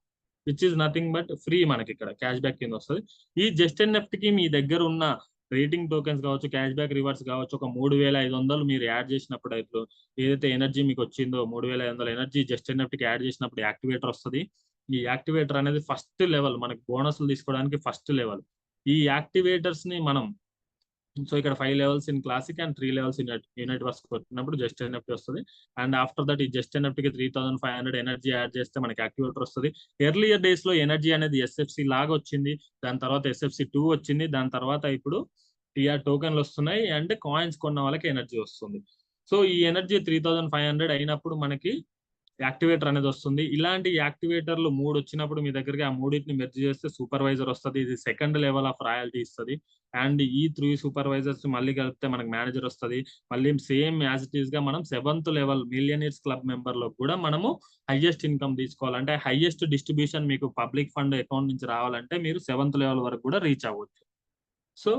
Which is nothing but free మనకి ఇక్కడ క్యాష్ బ్యాక్ కింద వస్తుంది. ఈ జస్ట్ ఎన్ఎఫ్టీ కి మీ దగ్గర ఉన్న రేటింగ్ టోకెన్స్ కావచ్చు, క్యాష్ బ్యాక్ రివార్డ్స్ కావచ్చు, ఒక 3500 మీరు యాడ్ చేసినప్పుడు ఇప్పుడు ఏదైతే ఎనర్జీ మీకు వచ్చిందో 3500 ఎనర్జీ జస్ట్ ఎన్ఎఫ్టీకి యాడ్ చేసినప్పుడు యాక్టివేటర్ వస్తుంది. ఈ యాక్టివేటర్ అనేది ఫస్ట్ లెవెల్, మనకి బోనస్లు తీసుకోవడానికి ఫస్ట్ లెవెల్. ఈ యాక్టివేటర్స్ ని మనం సో ఇక్కడ 5 levels in classic and 3 levels in unit works కొట్టినప్పుడు జస్ట్ ఎన్ఎఫ్టీ వస్తుంది. అండ్ ఆఫ్టర్ దట్ ఈ జస్ట్ ఎన్ఎఫ్టీకి 3500 ఎనర్జీ యాడ్ చేస్తే మనకి యాక్టివేటర్ వస్తుంది. ఎర్లియర్ డేస్ లో ఎనర్జీ అనేది ఎస్ఎఫ్సి లాగా వచ్చింది, దాని తర్వాత ఎస్ఎఫ్సి 2 వచ్చింది, దాని తర్వాత ఇప్పుడు టిఆర్ టోకెన్లు వస్తున్నాయి అండ్ కాయిన్స్ కొన్న వాళ్ళకి ఎనర్జీ వస్తుంది. సో ఈ ఎనర్జీ 3500 అయినప్పుడు మనకి యాక్టివేటర్ అనేది వస్తుంది. ఇలాంటి యాక్టివేటర్లు 3 వచ్చినప్పుడు మీ దగ్గరికి ఆ మూడింటిని మెర్జ్ చేస్తే సూపర్వైజర్ వస్తుంది. ఇది సెకండ్ లెవెల్ ఆఫ్ రాయల్టీ ఇస్తుంది. అండ్ ఈ 3 సూపర్వైజర్స్ మళ్ళీ కలిపితే మనకి మేనేజర్ వస్తుంది. మళ్ళీ సేమ్ యాజ్ ఇట్ ఈస్ గా మనం 7th level millionaires club member లో కూడా మనము హైయెస్ట్ ఇన్కమ్ తీసుకోవాలంటే, హైయెస్ట్ డిస్ట్రిబ్యూషన్ మీకు పబ్లిక్ ఫండ్ అకౌంట్ నుంచి రావాలంటే మీరు 7th లెవెల్ వరకు కూడా రీచ్ అవ్వచ్చు. So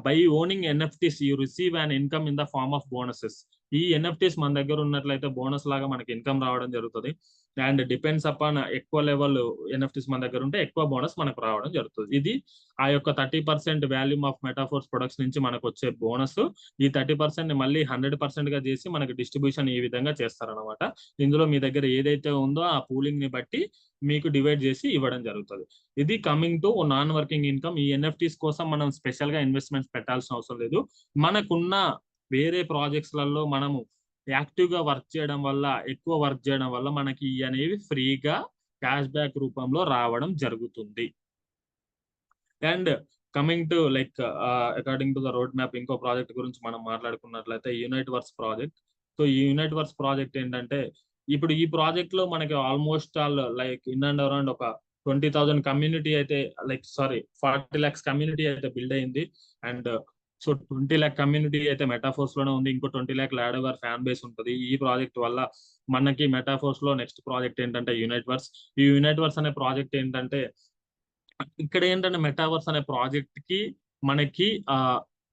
by owning NFTs you receive an income in the form of bonuses. ఈ NFTs మన దగ్గర ఉన్నట్లయితే బోనస్ లాగా మనకి ఇన్కమ్ రావడం జరుగుతుంది. అండ్ డిపెండ్స్ అపాన్ ఎక్కువ లెవెల్ NFTs మన దగ్గర ఉంటే ఎక్కువ బోనస్ మనకు రావడం జరుగుతుంది. ఇది ఆ యొక్క 30% వాల్యూమ్ ఆఫ్ మెటాఫోర్స్ ప్రొడక్ట్స్ నుంచి మనకు వచ్చే బోనస్. ఈ 30% ని మళ్ళీ 100% గా చేసి మనకి డిస్ట్రిబ్యూషన్ ఈ విధంగా చేస్తారనమాట. ఇందులో మీ దగ్గర ఏదైతే ఉందో ఆ పూలింగ్ ని బట్టి మీకు డివైడ్ చేసి ఇవ్వడం జరుగుతుంది. ఇది coming to non working income. ఈ NFTs కోసం మనం స్పెషల్ గా ఇన్వెస్ట్మెంట్స్ పెట్టాల్సిన అవసరం లేదు. మనకున్న వేరే ప్రాజెక్ట్స్ లలో మనము యాక్టివ్ గా వర్క్ చేయడం వల్ల, ఎక్కువ వర్క్ చేయడం వల్ల మనకి ఈ అనేవి ఫ్రీగా క్యాష్ బ్యాక్ రూపంలో రావడం జరుగుతుంది. And coming to like according to the road map, ఇంకో ప్రాజెక్ట్ గురించి మనం మాట్లాడుకున్నట్లయితే యూనైట్ వర్క్స్ ప్రాజెక్ట్. సో ఈ యూనైట్ వర్క్స్ ప్రాజెక్ట్ ఏంటంటే, ఇప్పుడు ఈ ప్రాజెక్ట్ లో మనకి almost all like in and around ఒక 20,000 కమ్యూనిటీ అయితే 40 lakhs కమ్యూనిటీ అయితే బిల్డ్ అయింది. అండ్ సో 20 lakh కమ్యూనిటీ అయితే మెటాఫోర్స్ లోనే ఉంది. ఇంకో 20 lakh లాడోగార్ ఫ్యాన్ బేస్ ఉంటుంది. ఈ ప్రాజెక్ట్ వల్ల మనకి మెటాఫోర్స్ లో నెక్స్ట్ ప్రాజెక్ట్ ఏంటంటే యూనైట్ వర్క్స్. ఈ యూనైట్ వర్క్స్ అనే ప్రాజెక్ట్ ఏంటంటే, ఇక్కడ ఏంటంటే మెటావర్స్ అనే ప్రాజెక్ట్ కి మనకి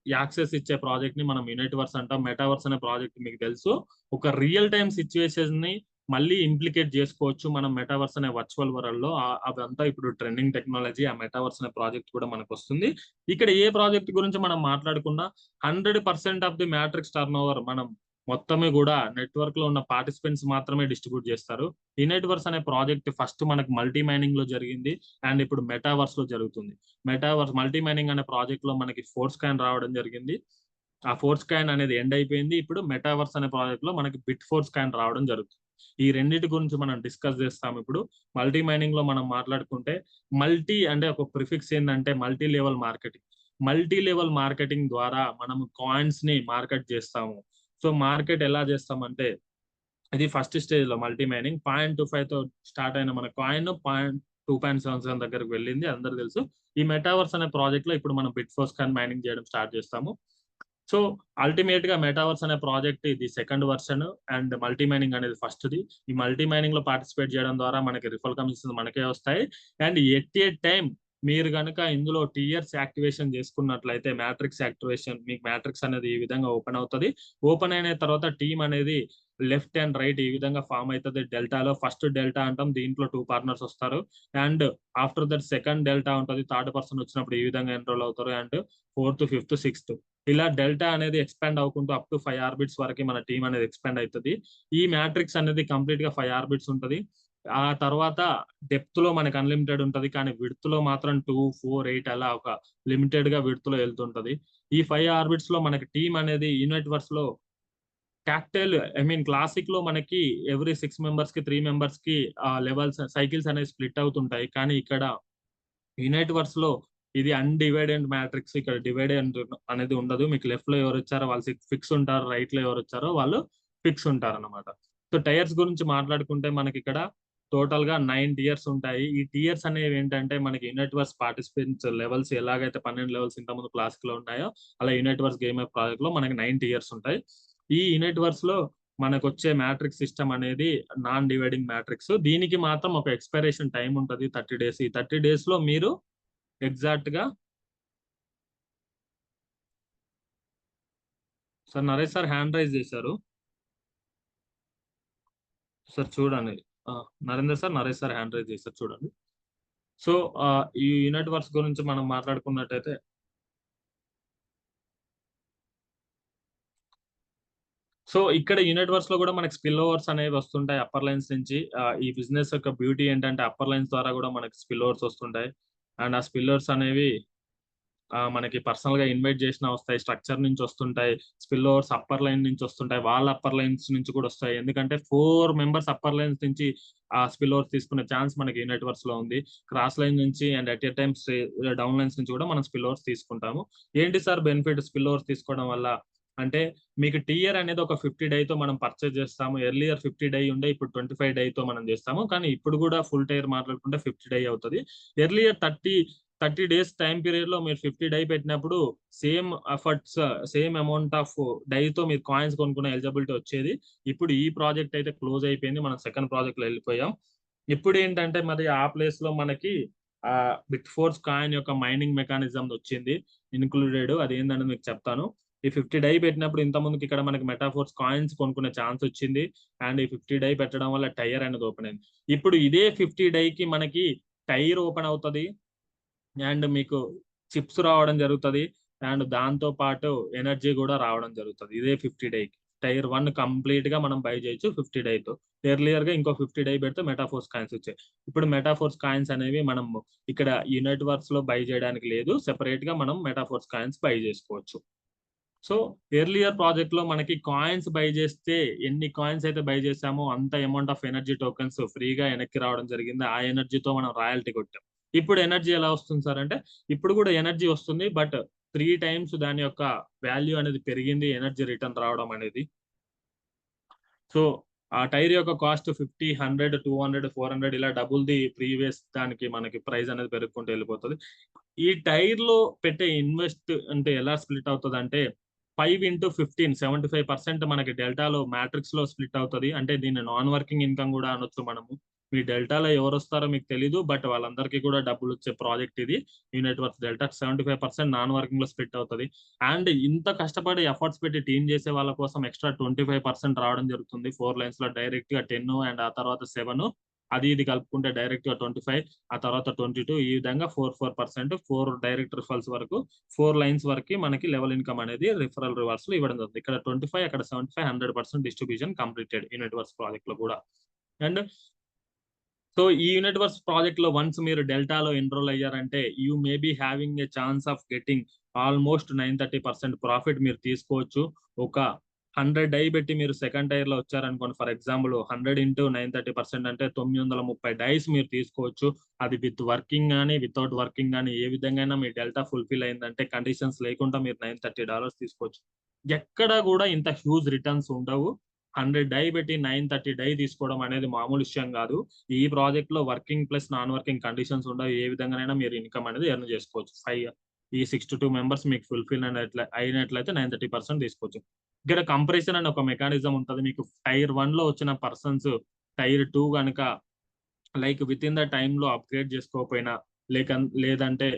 యాక్సెస్ ఇచ్చే ప్రాజెక్ట్ ని మనం యూనైట్ వర్క్స్ అంటాం. మెటావర్స్ అనే ప్రాజెక్ట్ మీకు తెలుసు, ఒక రియల్ టైమ్ సిచ్యువేషన్ ని మళ్ళీ ఇంప్లికేట్ చేసుకోవచ్చు మనం మెటావర్స్ అనే వర్చువల్ వరల్డ్ లో. అదంతా ఇప్పుడు ట్రెండింగ్ టెక్నాలజీ. ఆ మెటావర్స్ అనే ప్రాజెక్ట్ కూడా మనకు వస్తుంది. ఇక్కడ ఏ ప్రాజెక్ట్ గురించి మనం మాట్లాడుకున్నా 100% of the matrix turn over మనం మొత్తమే కూడా నెట్వర్క్ లో ఉన్న పార్టిసిపెంట్స్ మాత్రమే డిస్ట్రిబ్యూట్ చేస్తారు. యూనైట్ వర్క్స్ అనే ప్రాజెక్ట్ ఫస్ట్ మనకు మల్టీ మైనింగ్ లో జరిగింది అండ్ ఇప్పుడు మెటావర్స్ లో జరుగుతుంది. మెటావర్స్ మల్టీ మైనింగ్ అనే ప్రాజెక్ట్ లో మనకి ఫోర్స్కాయిన్ రావడం జరిగింది. ఆ ఫోర్స్కాయిన్ అనేది ఎండ్ అయిపోయింది. ఇప్పుడు మెటావర్స్ అనే ప్రాజెక్ట్ లో మనకి బిట్ ఫోర్స్కాయిన్ రావడం జరుగుతుంది. ఈ రెండింటి గురించి మనం డిస్కస్ చేస్తాం. ఇప్పుడు మల్టీ మైనింగ్ లో మనం మాట్లాడుకుంటే, మల్టీ అంటే ఒక ప్రిఫిక్స్ ఏంటంటే multi level marketing. Multi level marketing ద్వారా మనం కాయిన్స్ ని మార్కెట్ చేస్తాము. సో మార్కెట్ ఎలా చేస్తామంటే, ఇది ఫస్ట్ స్టేజ్ లో మల్టీ మైనింగ్ 0.25 తో స్టార్ట్ అయిన మన కాయిన్ 2.77 దగ్గరకు వెళ్ళింది, అందరు తెలుసు. ఈ మెటావర్స్ అనే ప్రాజెక్ట్ లో ఇప్పుడు మనం బిట్ ఫోర్స్కాయిన్ మైనింగ్ చేయడం స్టార్ట్ చేస్తాము. సో అల్టిమేట్ గా మెటావర్స్ అనే ప్రాజెక్ట్ ఇది second version and multi mining అనేది ఫస్ట్ ది. ఈ మల్టీ మైనింగ్ లో పార్టిసిపేట్ చేయడం ద్వారా మనకి రిఫల్ కమిషన్స్ మనకే వస్తాయి. అండ్ ఎట్ ఏ టైం మీరు కనుక ఇందులో టియర్స్ యాక్టివేషన్ చేసుకున్నట్లయితే, మ్యాట్రిక్స్ యాక్టివేషన్, మీకు మ్యాట్రిక్స్ అనేది ఈ విధంగా ఓపెన్ అవుతుంది. ఓపెన్ అయిన తర్వాత టీమ్ అనేది లెఫ్ట్ అండ్ రైట్ ఈ విధంగా ఫామ్ అవుతుంది. డెల్టాలో ఫస్ట్ డెల్టా అంటాం, దీంట్లో 2 పార్ట్నర్స్ వస్తారు. And after that second delta ఉంటుంది, థర్డ్ పర్సన్ వచ్చినప్పుడు ఈ విధంగా ఎన్రోల్ అవుతారు. అండ్ 4th, 5th, 6th ఇలా డెల్టా అనేది ఎక్స్పాండ్ అవ్వకుంటూ అప్ టు 5 ఆర్బిట్స్ వరకు మన టీం అనేది ఎక్స్పాండ్ అవుతుంది. ఈ మ్యాట్రిక్స్ అనేది కంప్లీట్ గా 5 ఆర్బిట్స్ ఉంటుంది. ఆ తర్వాత డెప్త్ లో మనకి అన్లిమిటెడ్ ఉంటుంది, కానీ విడ్త్ లో మాత్రం 2, 4, 8 అలా ఒక లిమిటెడ్ గా విడ్త్ లో వెళ్తుంటది. ఈ 5 ఆర్బిట్స్ లో మనకి టీం అనేది యూనైట్ వర్క్స్ లో కాక్టైల్ క్లాసిక్ లో మనకి ఎవ్రీ 6 మెంబర్స్ కి 3 మెంబర్స్ కి లెవెల్స్ సైకిల్స్ అనేవి స్ప్లిట్ అవుతుంటాయి. కానీ ఇక్కడ యూనైట్ వర్క్స్ లో ఇది అన్డివైడెడ్ మ్యాట్రిక్స్. ఇక్కడ డివైడెడ్ అనేది ఉండదు. మీకు లెఫ్ట్ లో ఎవరు వచ్చారో వాళ్ళు ఫిక్స్ ఉంటారు, రైట్ లో ఎవరు వచ్చారో వాళ్ళు ఫిక్స్ ఉంటారు అనమాట. సో టైర్స్ గురించి మాట్లాడుకుంటే మనకి ఇక్కడ టోటల్ గా 9 టియర్స్ ఉంటాయి. ఈ టియర్స్ అనేవి ఏంటంటే మనకి యూనైట్ వర్క్స్ పార్టిసిపెంట్స్ లెవెల్స్ ఎలాగైతే 12 లెవెల్స్ ఇంత ముందు క్లాసిక్ లో ఉన్నాయో, అలా unite works game of project లో మనకి 9 టియర్స్ ఉంటాయి. ఈ యూనైట్ వర్క్స్ లో మనకు వచ్చే మ్యాట్రిక్స్ సిస్టమ్ అనేది నాన్ డివైడింగ్ మ్యాట్రిక్స్. దీనికి మాత్రం ఒక ఎక్స్పైరేషన్ టైం ఉంటుంది 30 days. ఈ 30 days లో మీరు ఎగ్జాక్ట్ గా sir Naresh sir hand raise చేశారు సార్, చూడండి. Narender sir, Naresh sir hand raise చేశారు, చూడండి. సో ఈ యూనిట్ వర్క్స్ గురించి మనం మాట్లాడుకున్నట్టయితే సో ఇక్కడ యూనిట్ వర్క్స్ లో కూడా మనకి స్పిల్ ఓవర్స్ అనేవి వస్తుంటాయి అప్పర్ లైన్స్ నుంచి. ఈ బిజినెస్ యొక్క బ్యూటీ ఏంటంటే అప్పర్ లైన్స్ ద్వారా కూడా మనకి స్పిల్ ఓవర్స్ వస్తుంటాయి. అండ్ ఆ స్పిల్ ఓవర్స్ అనేవి మనకి పర్సనల్ గా ఇన్వైట్ చేసిన వస్తాయి, స్ట్రక్చర్ నుంచి వస్తుంటాయి, స్పిల్ ఓవర్స్ అప్పర్ లైన్ నుంచి వస్తుంటాయి, వాళ్ళ అప్పర్ లైన్స్ నుంచి కూడా వస్తాయి. ఎందుకంటే 4 మెంబర్స్ అప్పర్ లైన్స్ నుంచి ఆ స్పిల్ ఓవర్స్ తీసుకునే ఛాన్స్ మనకి యూనిట్ వర్క్స్ లో ఉంది. క్రాస్ లైన్ నుంచి and at a time down lines నుంచి కూడా మనం స్పిల్ ఓవర్స్ తీసుకుంటాము. ఏంటి సార్ బెనిఫిట్ స్పిల్ ఓవర్స్ తీసుకోవడం వల్ల అంటే, మీకు టియర్ అనేది ఒక 50 డైతో మనం పర్చేజ్ చేస్తాము. ఎర్లియర్ 50 డై ఉండే ఇప్పుడు 25 డైతో మనం చేస్తాము. కానీ ఇప్పుడు కూడా ఫుల్ టైర్ మాట్లాడుకుంటే 50 డై అవుతుంది. ఎర్లియర్ 30 డేస్ టైం పీరియడ్ లో మీరు 50 డై పెట్టినప్పుడు same efforts, same amount of డైతో మీరు కాయిన్స్ కొనుక్కునే ఎలిజిబిలిటీ వచ్చేది. ఇప్పుడు ఈ ప్రాజెక్ట్ అయితే క్లోజ్ అయిపోయింది, మనం సెకండ్ ప్రాజెక్ట్ లో వెళ్ళిపోయాం. ఇప్పుడు ఏంటంటే మరి ఆ ప్లేస్ లో మనకి బిట్ ఫోర్స్ కాయిన్ యొక్క మైనింగ్ మెకానిజం వచ్చింది ఇన్క్లూడెడ్. అది ఏంటంటే మీకు చెప్తాను. ఈ 50 డై పెట్టినప్పుడు ఇంత ముందుకి ఇక్కడ మనకి మెటాఫోర్స్ కాయిన్స్ కొనుక్కునే ఛాన్స్ వచ్చింది. అండ్ ఈ 50 డై పెట్టడం వల్ల టైర్ అనేది ఓపెన్ అయింది. ఇప్పుడు ఇదే 50 డైకి మనకి టైర్ ఓపెన్ అవుతుంది అండ్ మీకు చిప్స్ రావడం జరుగుతుంది. అండ్ దాంతో పాటు ఎనర్జీ కూడా రావడం జరుగుతుంది ఇదే 50 డైకి. టైర్ 1 కంప్లీట్ గా మనం బై చేయొచ్చు 50 డైతో. ఎర్లియర్ గా ఇంకో 50 డై పెడితే మెటాఫోర్స్ కాయిన్స్ వచ్చాయి. ఇప్పుడు మెటాఫోర్స్ కాయిన్స్ అనేవి మనం ఇక్కడ యూనిట్ వర్క్స్ లో బై చేయడానికి లేదు, సెపరేట్ గా మనం మెటాఫోర్స్ కాయిన్స్ బై చేసుకోవచ్చు. సో ఎర్లియర్ ప్రాజెక్ట్ లో మనకి కాయిన్స్ బై చేస్తే ఎన్ని కాయిన్స్ అయితే బై చేసామో అంత అమౌంట్ ఆఫ్ ఎనర్జీ టోకెన్స్ ఫ్రీగా వెనక్కి రావడం జరిగింది. ఆ ఎనర్జీతో మనం రాయల్టీ కొట్టాం. ఇప్పుడు ఎనర్జీ ఎలా వస్తుంది సార్ అంటే, ఇప్పుడు కూడా ఎనర్జీ వస్తుంది, బట్ 3 టైమ్స్ దాని యొక్క వాల్యూ అనేది పెరిగింది, ఎనర్జీ రిటర్న్ రావడం అనేది. సో ఆ టైర్ యొక్క కాస్ట్ 50, 100, 200, 400 ఇలా డబుల్ ది ప్రీవియస్ దానికి మనకి ప్రైస్ అనేది పెరుగుకుంటూ వెళ్ళిపోతుంది. ఈ టైర్ లో పెట్టే ఇన్వెస్ట్ అంటే ఎలా స్ప్లిట్ అవుతుంది అంటే 5 into 15 75% మనకి డెల్టాలో మ్యాట్రిక్స్ లో స్ప్లిట్ అవుతుంది. అంటే దీన్ని నాన్ వర్కింగ్ ఇన్కమ్ కూడా అనొచ్చు మనము. మీ డెల్టాలో ఎవరు వస్తారో మీకు తెలీదు, బట్ వాళ్ళందరికీ కూడా డబ్బులు వచ్చే ప్రాజెక్ట్ ఇది unit works delta. 75% non working లో స్ప్లిట్ అవుతుంది. అండ్ ఇంత కష్టపడి ఎఫర్ట్స్ పెట్టి టీమ్ చేసే వాళ్ళ కోసం ఎక్స్ట్రా 25% రావడం జరుగుతుంది. 4 లైన్స్ లో డైరెక్ట్ గా 10 అండ్ ఆ తర్వాత 7 అది ఇది కలుపుకుంటే డైరెక్ట్ గా 25, ఆ తర్వాత 22, ఈ విధంగా 4% 4 డైరెక్ట్ రిఫరల్స్ వరకు 4 లైన్స్ వరకు మనకి లెవెల్ ఇన్కమ్ అనేది రిఫరల్ రివార్డ్స్ లో ఇవ్వడం జరుగుతుంది. ఇక్కడ 25, అక్కడ 75, 100% distribution completed unit works project లో కూడా. అండ్ సో ఈ యూనిట్ వర్క్స్ ప్రాజెక్ట్ లో వన్స్ మీరు డెల్టాలో ఎన్రోల్ అయ్యారంటే you may be having a chance of getting almost 930% profit మీరు తీసుకోవచ్చు. ఒక 100 డై పెట్టి మీరు సెకండ్ టైర్ లో వచ్చారనుకోండి, ఫర్ ఎగ్జాంపుల్ 100 into 930% అంటే 930 డైస్ మీరు తీసుకోవచ్చు. అది విత్ వర్కింగ్ కానీ వితౌట్ వర్కింగ్ కానీ ఏ విధంగా మీ డెల్టా ఫుల్ఫిల్ అయిందంటే కండిషన్స్ లేకుండా మీరు $930 తీసుకోవచ్చు. ఎక్కడ కూడా ఇంత హ్యూజ్ రిటర్న్స్ ఉండవు. 100 డై పెట్టి 930 డై తీసుకోవడం అనేది మామూలు విషయం కాదు. ఈ ప్రాజెక్ట్ లో working plus non working conditions ఉండవు. ఏ విధంగానైనా మీరు ఇన్కమ్ అనేది ఎర్న్ చేసుకోవచ్చు. ఈ 62 మెంబర్స్ మీకు ఫుల్ఫిల్ అయినట్లయితే 930% తీసుకోవచ్చు. ఇక్కడ కంప్రెషన్ అనే ఒక మెకానిజం ఉంటుంది. మీకు టైర్ 1 లో వచ్చిన పర్సన్స్ టైర్ 2 కనుక like with in the time లో అప్గ్రేడ్ చేసుకోకపోయినా లేదంటే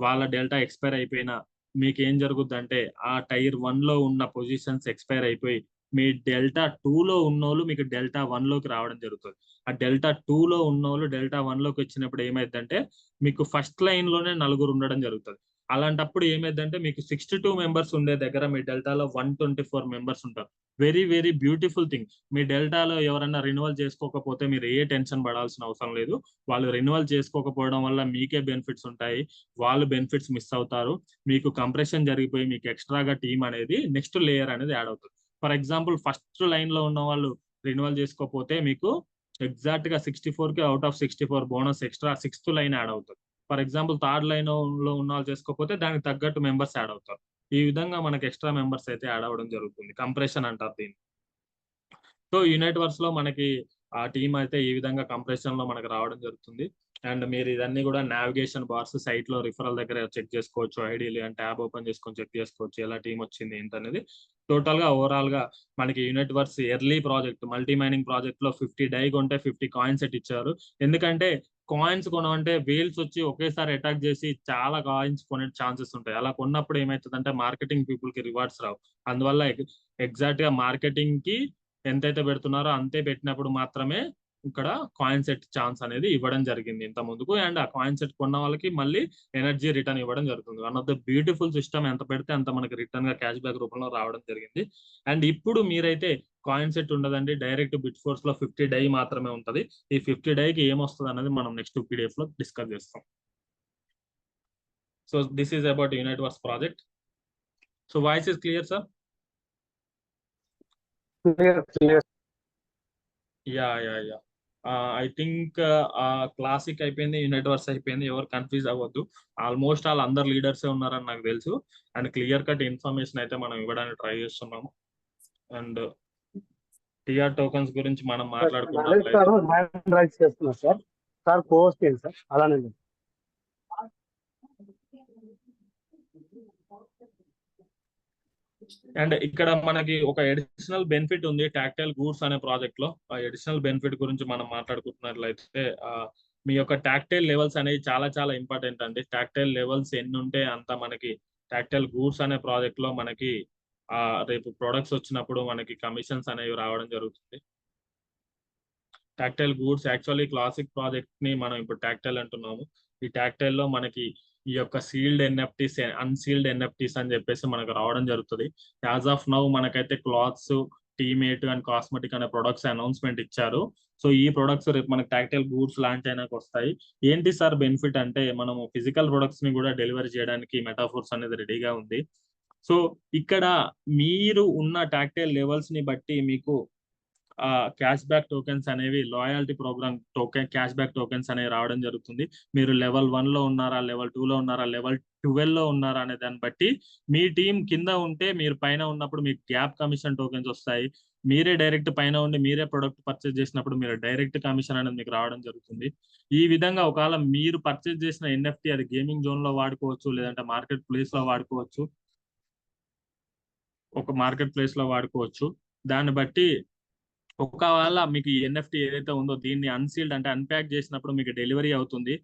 వాళ్ళ డెల్టా ఎక్స్పైర్ అయిపోయినా మీకు ఏం జరుగుద్దంటే ఆ టైర్ 1 లో ఉన్న పొజిషన్స్ ఎక్స్పైర్ అయిపోయి మీ డెల్టా 2 లో ఉన్నోళ్ళు మీకు డెల్టా 1 లోకి రావడం జరుగుతుంది. ఆ డెల్టా 2 లో ఉన్నోళ్ళు డెల్టా 1 లోకి వచ్చినప్పుడు ఏమైందంటే మీకు ఫస్ట్ లైన్ లోనే 4 ఉండడం జరుగుతుంది. అలాంటప్పుడు ఏమైందంటే మీకు 62 మెంబర్స్ ఉండే దగ్గర మీ డెల్టాలో 124 మెంబర్స్ ఉంటారు. Very very beautiful thing. మీ డెల్టాలో ఎవరైనా రెన్యువల్ చేసుకోకపోతే మీరు ఏ టెన్షన్ పడాల్సిన అవసరం లేదు. వాళ్ళు రెన్యువల్ చేసుకోకపోవడం వల్ల మీకే బెనిఫిట్స్ ఉంటాయి, వాళ్ళు బెనిఫిట్స్ మిస్ అవుతారు. మీకు కంప్రెషన్ జరిగిపోయి మీకు ఎక్స్ట్రాగా టీమ్ అనేది నెక్స్ట్ లేయర్ అనేది యాడ్ అవుతుంది. ఫర్ ఎగ్జాంపుల్ ఫస్ట్ లైన్ లో ఉన్న వాళ్ళు రెన్యువల్ చేసుకోకపోతే మీకు ఎగ్జాక్ట్ గా 64 కి out of 64 bonus extra 6th line add అవుతుంది. ఫర్ ఎగ్జాంపుల్ థర్డ్ లైన్ లో ఉన్న వాళ్ళు చేసుకోకపోతే దానికి తగ్గట్టు మెంబర్స్ యాడ్ అవుతారు. ఈ విధంగా మనకి ఎక్స్ట్రా మెంబర్స్ అయితే యాడ్ అవ్వడం జరుగుతుంది. కంప్రెషన్ అంటారు దీన్ని. సో యూనిట్ వర్క్స్ లో మనకి ఆ టీమ్ అయితే ఈ విధంగా కంప్రెషన్ లో మనకి రావడం జరుగుతుంది. అండ్ మీరు ఇదన్నీ కూడా నావిగేషన్ బార్స్ సైట్ లో రిఫరల్ దగ్గర చెక్ చేసుకోవచ్చు. ఐడియల్ అండ్ ట్యాబ్ ఓపెన్ చేసుకొని చెక్ చేసుకోవచ్చు ఎలా టీం వచ్చింది ఏంటనేది. టోటల్ గా ఓవరాల్ గా మనకి unit works early project multi mining project లో 50 డై కొంటే 50 కాయిన్స్ సెట్ ఇచ్చారు. ఎందుకంటే కాయిన్స్ కొనమంటే వేల్స్ వచ్చి ఒకేసారి అటాక్ చేసి చాలా కాయిన్స్ కొనే ఛాన్సెస్ ఉంటాయి. అలా కొన్నప్పుడు ఏమవుతుందంటే మార్కెటింగ్ పీపుల్ కి రివార్డ్స్ రావు. అందువల్ల ఎగ్జాక్ట్ గా మార్కెటింగ్ కి ఎంతైతే పెడుతున్నారో అంతే పెట్టినప్పుడు మాత్రమే ఇక్కడ కాయిన్ సెట్ ఛాన్స్ అనేది ఇవ్వడం జరిగింది ఇంత ముందుకు. అండ్ ఆ కాయిన్ సెట్ కొన్న వాళ్ళకి మళ్ళీ ఎనర్జీ రిటర్న్ ఇవ్వడం జరుగుతుంది. One of the beautiful system. ఎంత పెడితే అంత మనకి రిటర్న్ గా క్యాష్ బ్యాక్ రూపంలో రావడం జరిగింది. అండ్ ఇప్పుడు మీరైతే కాయిన్ సెట్ ఉండదండి, డైరెక్ట్ బిట్ ఫోర్స్ లో 50 డై మాత్రమే ఉంటది. ఈ 50 డైకి ఏమొస్తుంది అనేది మనం నెక్స్ట్ పీడిఎఫ్ లో డిస్కస్ చేస్తాం. So this is about Unitverse project. So voice is clear sir? Clear. Yeah I think classic అయిపోయింది, యూనిట్వర్స్ అయిపోయింది. ఎవరు కన్ఫ్యూజ్ అవ్వద్దు. ఆల్మోస్ట్ ఆల్ అందరు లీడర్సే ఉన్నారని నాకు తెలుసు. అండ్ క్లియర్ కట్ ఇన్ఫర్మేషన్ అయితే మనం ఇవ్వడానికి ట్రై చేస్తున్నాము. అండ్ టిఆర్ టోకన్స్ గురించి మనం మాట్లాడుకున్నట్లయితే సార్ పోస్ట్ చేయండి సార్, అలానే అండ్ ఇక్కడ మనకి ఒక అడిషనల్ బెనిఫిట్ ఉంది టాక్టైల్ గూడ్స్ అనే ప్రాజెక్ట్ లో. ఆ అడిషనల్ బెనిఫిట్ గురించి మనం మాట్లాడుకుంటున్నట్లయితే మీ యొక్క టాక్టైల్ లెవెల్స్ అనేవి చాలా చాలా ఇంపార్టెంట్ అండి. టాక్టైల్ లెవెల్స్ ఎన్ని ఉంటే అంత మనకి టాక్టైల్ గూడ్స్ అనే ప్రాజెక్ట్ లో మనకి రేపు ప్రొడక్ట్స్ వచ్చినప్పుడు మనకి కమిషన్స్ అనేవి రావడం జరుగుతుంది. Tactile goods actually classic project ని మనం ఇప్పుడు టాక్టైల్ అంటున్నాము. ఈ టాక్టైల్ లో మనకి ఈ యొక్క సీల్డ్ ఎన్ఎఫ్టీస్, అన్సీల్డ్ ఎన్ఎఫ్టీస్ అని చెప్పేసి మనకు రావడం జరుగుతుంది. యాజ్ ఆఫ్ నౌ మనకైతే క్లాత్స్, టీమేట్ అండ్ కాస్మెటిక్ అనే ప్రొడక్ట్స్ అనౌన్స్మెంట్ ఇచ్చారు. సో ఈ ప్రొడక్ట్స్ రేపు మనకి టాక్టైల్ గూడ్స్ లాంచ్ అయినాక వస్తాయి. ఏంటి సార్ బెనిఫిట్ అంటే మనము ఫిజికల్ ప్రొడక్ట్స్ ని కూడా డెలివరీ చేయడానికి మెటాఫోర్స్ అనేది రెడీగా ఉంది. సో ఇక్కడ మీరు ఉన్న టాక్టైల్ లెవెల్స్ ని బట్టి మీకు క్యాష్ బ్యాక్ టోకెన్స్ అనేవి, loyalty programme token cash back tokens అనేవి రావడం జరుగుతుంది. మీరు లెవెల్ 1 లో ఉన్నారా, లెవెల్ 2 లో ఉన్నారా, లెవెల్ 12 లో ఉన్నారా అనే దాన్ని బట్టి మీ టీం కింద ఉంటే మీరు పైన ఉన్నప్పుడు మీకు గ్యాప్ కమిషన్ టోకెన్స్ వస్తాయి. మీరే డైరెక్ట్ పైన ఉండి మీరే ప్రొడక్ట్ పర్చేస్ చేసినప్పుడు మీరు డైరెక్ట్ కమిషన్ అనేది మీకు రావడం జరుగుతుంది. ఈ విధంగా ఒకవేళ మీరు పర్చేస్ చేసిన ఎన్ఎఫ్టీ అది గేమింగ్ జోన్ లో వాడుకోవచ్చు, లేదంటే మార్కెట్ ప్లేస్ లో వాడుకోవచ్చు. దాన్ని బట్టి ఒకవేళ మీకు ఈ ఎన్ఎఫ్టీ ఏదైతే ఉందో దీన్ని అన్సీల్డ్ అంటే అన్ప్యాక్ చేసినప్పుడు మీకు డెలివరీ అవుతుంది.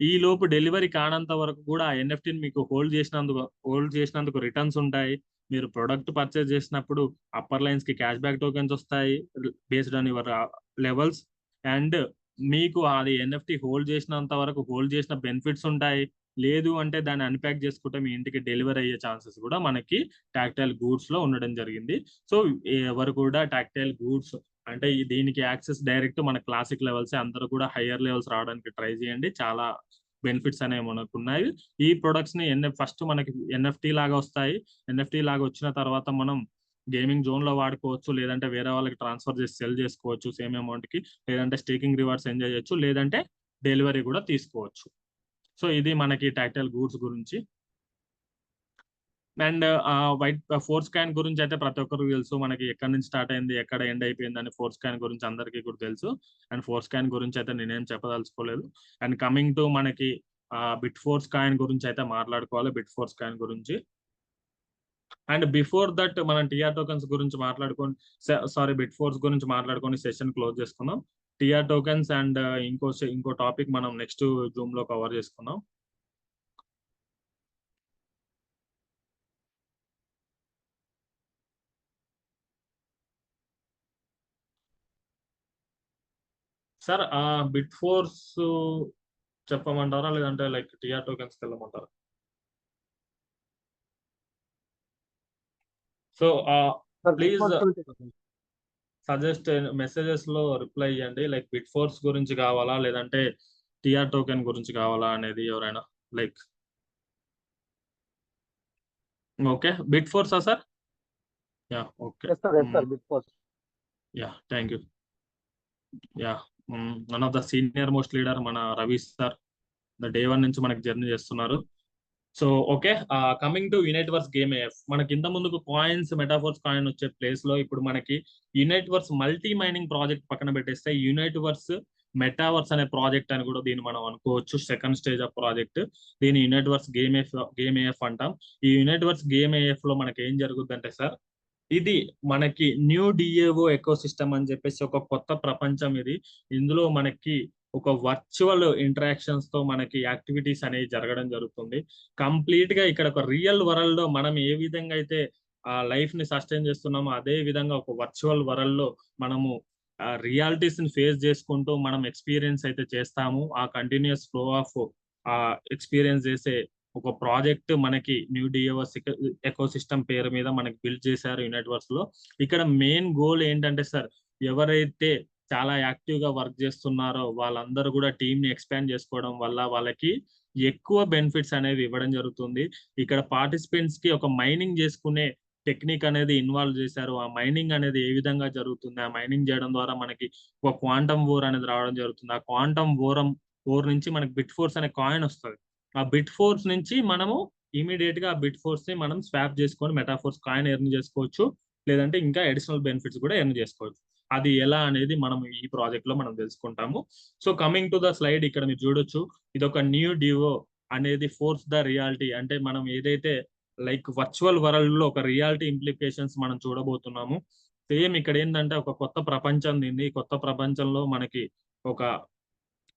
ఈ లోపు డెలివరీ కానంత వరకు కూడా ఆ ఎన్ఎఫ్టీని మీకు హోల్డ్ చేసినందుకు రిటర్న్స్ ఉంటాయి. మీరు ప్రొడక్ట్ పర్చేస్ చేసినప్పుడు అప్పర్ లైన్స్ కి క్యాష్ బ్యాక్ టోకెన్స్ వస్తాయి based on your levels. And మీకు అది ఎన్ఎఫ్టీ హోల్డ్ చేసినంత వరకు హోల్డ్ చేసిన బెనిఫిట్స్ ఉంటాయి. లేదు అంటే దాన్ని అన్ప్యాక్ చేసుకుంటే మీ ఇంటికి డెలివరీ అయ్యే ఛాన్సెస్ కూడా మనకి టాక్టైల్ గూడ్స్ లో ఉండడం జరిగింది. సో ఎవరు కూడా టాక్టైల్ గూడ్స్ అంటే దీనికి యాక్సెస్ డైరెక్ట్ మన క్లాసిక్ లెవెల్స్, అందరూ కూడా హయ్యర్ లెవెల్స్ రావడానికి ట్రై చేయండి. చాలా బెనిఫిట్స్ అనేవి మనకు ఉన్నాయి. ఈ ప్రొడక్ట్స్ ని ఫస్ట్ మనకి ఎన్ఎఫ్టీ లాగా వస్తాయి. ఎన్ఎఫ్టీ లాగా వచ్చిన తర్వాత మనం గేమింగ్ జోన్ లో వాడుకోవచ్చు, లేదంటే వేరే వాళ్ళకి ట్రాన్స్ఫర్ చేసి సెల్ చేసుకోవచ్చు సేమ్ అమౌంట్ కి, లేదంటే స్టేకింగ్ రివార్డ్స్ ఎంజాయ్ చేయొచ్చు, లేదంటే డెలివరీ కూడా తీసుకోవచ్చు. సో ఇది మనకి టాక్టైల్ గూడ్స్ గురించి. అండ్ వైట్ ఫోర్ స్కాన్ గురించి అయితే ప్రతి ఒక్కరికి తెలుసు. మనకి ఎక్కడి నుంచి స్టార్ట్ అయింది, ఎక్కడ ఎండ్ అయిపోయింది అని ఫోర్ స్కాన్ గురించి అందరికీ కూడా తెలుసు. అండ్ ఫోర్ స్కాన్ గురించి అయితే నేనేం చెప్పదలుచుకోలేదు. అండ్ కమింగ్ టు మనకి బిట్ ఫోర్ స్కాన్ గురించి అయితే మాట్లాడుకోవాలి. బిట్ ఫోర్ స్కాన్ గురించి అండ్ బిఫోర్ దట్ మనం టిఆర్ టోకెన్స్ గురించి బిట్ ఫోర్స్ గురించి మాట్లాడుకొని సెషన్ క్లోజ్ చేసుకుందాం. టిఆర్ టోకెన్స్ అండ్ ఇంకో టాపిక్ మనం నెక్స్ట్ జూమ్ లో కవర్ చేసుకుందాం. సార్ బిట్ ఫోర్స్ చెప్పమంటారా, లేదంటే లైక్ టిఆర్ టోకెన్స్ వెళ్ళమంటారా? సో ప్లీజ్ సజెస్ట్ మెసేజెస్ లో రిప్లై ఇవ్వండి. లైక్ బిట్ ఫోర్స్ గురించి కావాలా, లేదంటే టిఆర్ టోకెన్ గురించి కావాలా అనేది ఎవరైనా లైక్. ఓకే, బిట్ ఫోర్సా sir? Yeah okay, yeah thank you. Yeah one of the senior most leader మన రవి సార్ డే 1 నుంచి మనకి జర్నీ చేస్తున్నారు. So okay, coming to universe game AF. మనకి ఇంత ముందుకు కాయిన్స్, మెటాఫోర్స్ కాయిన్ వచ్చే ప్లేస్ లో ఇప్పుడు మనకి యూనిట్వర్స్ మల్టీ మైనింగ్ ప్రాజెక్ట్ పక్కన పెట్టేస్తే యూనిట్వర్స్ మెటావర్స్ అనే ప్రాజెక్ట్ అని కూడా దీన్ని మనం అనుకోవచ్చు. Second stage of project. దీని యూనిట్వర్స్ గేమ్ ఏఎఫ్ అంటాం. ఈ యూనిట్వర్స్ గేమ్ ఏఎఫ్ లో మనకి ఏం జరుగుతుంది అంటే సార్, ఇది మనకి న్యూ డిఏఓ ఎకో సిస్టమ్ అని చెప్పేసి ఒక కొత్త ప్రపంచం ఇది. ఇందులో మనకి ఒక వర్చువల్ ఇంటరాక్షన్స్ తో మనకి యాక్టివిటీస్ అనేవి జరగడం జరుగుతుంది. కంప్లీట్ గా ఇక్కడ ఒక రియల్ వరల్డ్ లో మనం ఏ విధంగా అయితే ఆ లైఫ్ ని సస్టైన్ చేస్తున్నామో అదే విధంగా ఒక వర్చువల్ వరల్డ్ లో మనము రియాలిటీస్ ని ఫేస్ చేసుకుంటూ మనం ఎక్స్పీరియన్స్ అయితే చేస్తాము. ఆ కంటిన్యూస్ ఫ్లో ఆఫ్ ఎక్స్పీరియన్స్ చేసే ఒక ప్రాజెక్ట్ మనకి న్యూ డిఓఎస్ ఎకోసిస్టమ్ పేరు మీద మనకి బిల్డ్ చేశారు యూనివర్స్ లో. ఇక్కడ మెయిన్ గోల్ ఏంటంటే సార్, ఎవరైతే చాలా యాక్టివ్ గా వర్క్ చేస్తున్నారో వాళ్ళందరూ కూడా టీమ్ ని ఎక్స్పాండ్ చేసుకోవడం వల్ల వాళ్ళకి ఎక్కువ బెనిఫిట్స్ అనేవి ఇవ్వడం జరుగుతుంది. ఇక్కడ పార్టిసిపెంట్స్ కి ఒక మైనింగ్ చేసుకునే టెక్నిక్ అనేది ఇన్వాల్వ్ చేశారు. ఆ మైనింగ్ అనేది ఏ విధంగా జరుగుతుంది, ఆ మైనింగ్ చేయడం ద్వారా మనకి ఒక క్వాంటమ్ ఓర్ అనేది రావడం జరుగుతుంది. ఆ క్వాంటమ్ ఓర్ నుంచి మనకి బిట్ ఫోర్స్ అనే కాయిన్ వస్తుంది. ఆ బిట్ ఫోర్స్ నుంచి మనము ఇమీడియట్ గా ఆ బిట్ ఫోర్స్ ని మనం స్వాప్ చేసుకొని మెటాఫోర్స్ కాయిన్ ఎర్న్ చేసుకోవచ్చు, లేదంటే ఇంకా అడిషనల్ బెనిఫిట్స్ కూడా ఎర్న్ చేసుకోవచ్చు. అది ఎలా అనేది మనం ఈ ప్రాజెక్ట్ లో మనం తెలుసుకుంటాము. So coming to the slide, ఇక్కడ మీరు చూడొచ్చు, ఇది ఒక న్యూ డివో అనేది ఫోర్స్ ద రియాలిటీ. అంటే మనం ఏదైతే లైక్ వర్చువల్ వరల్డ్ లో ఒక రియాలిటీ ఇంప్లికేషన్స్ మనం చూడబోతున్నాము. సేమ్ ఇక్కడ ఏంటంటే ఒక కొత్త ప్రపంచం దీన్ని, కొత్త ప్రపంచంలో మనకి ఒక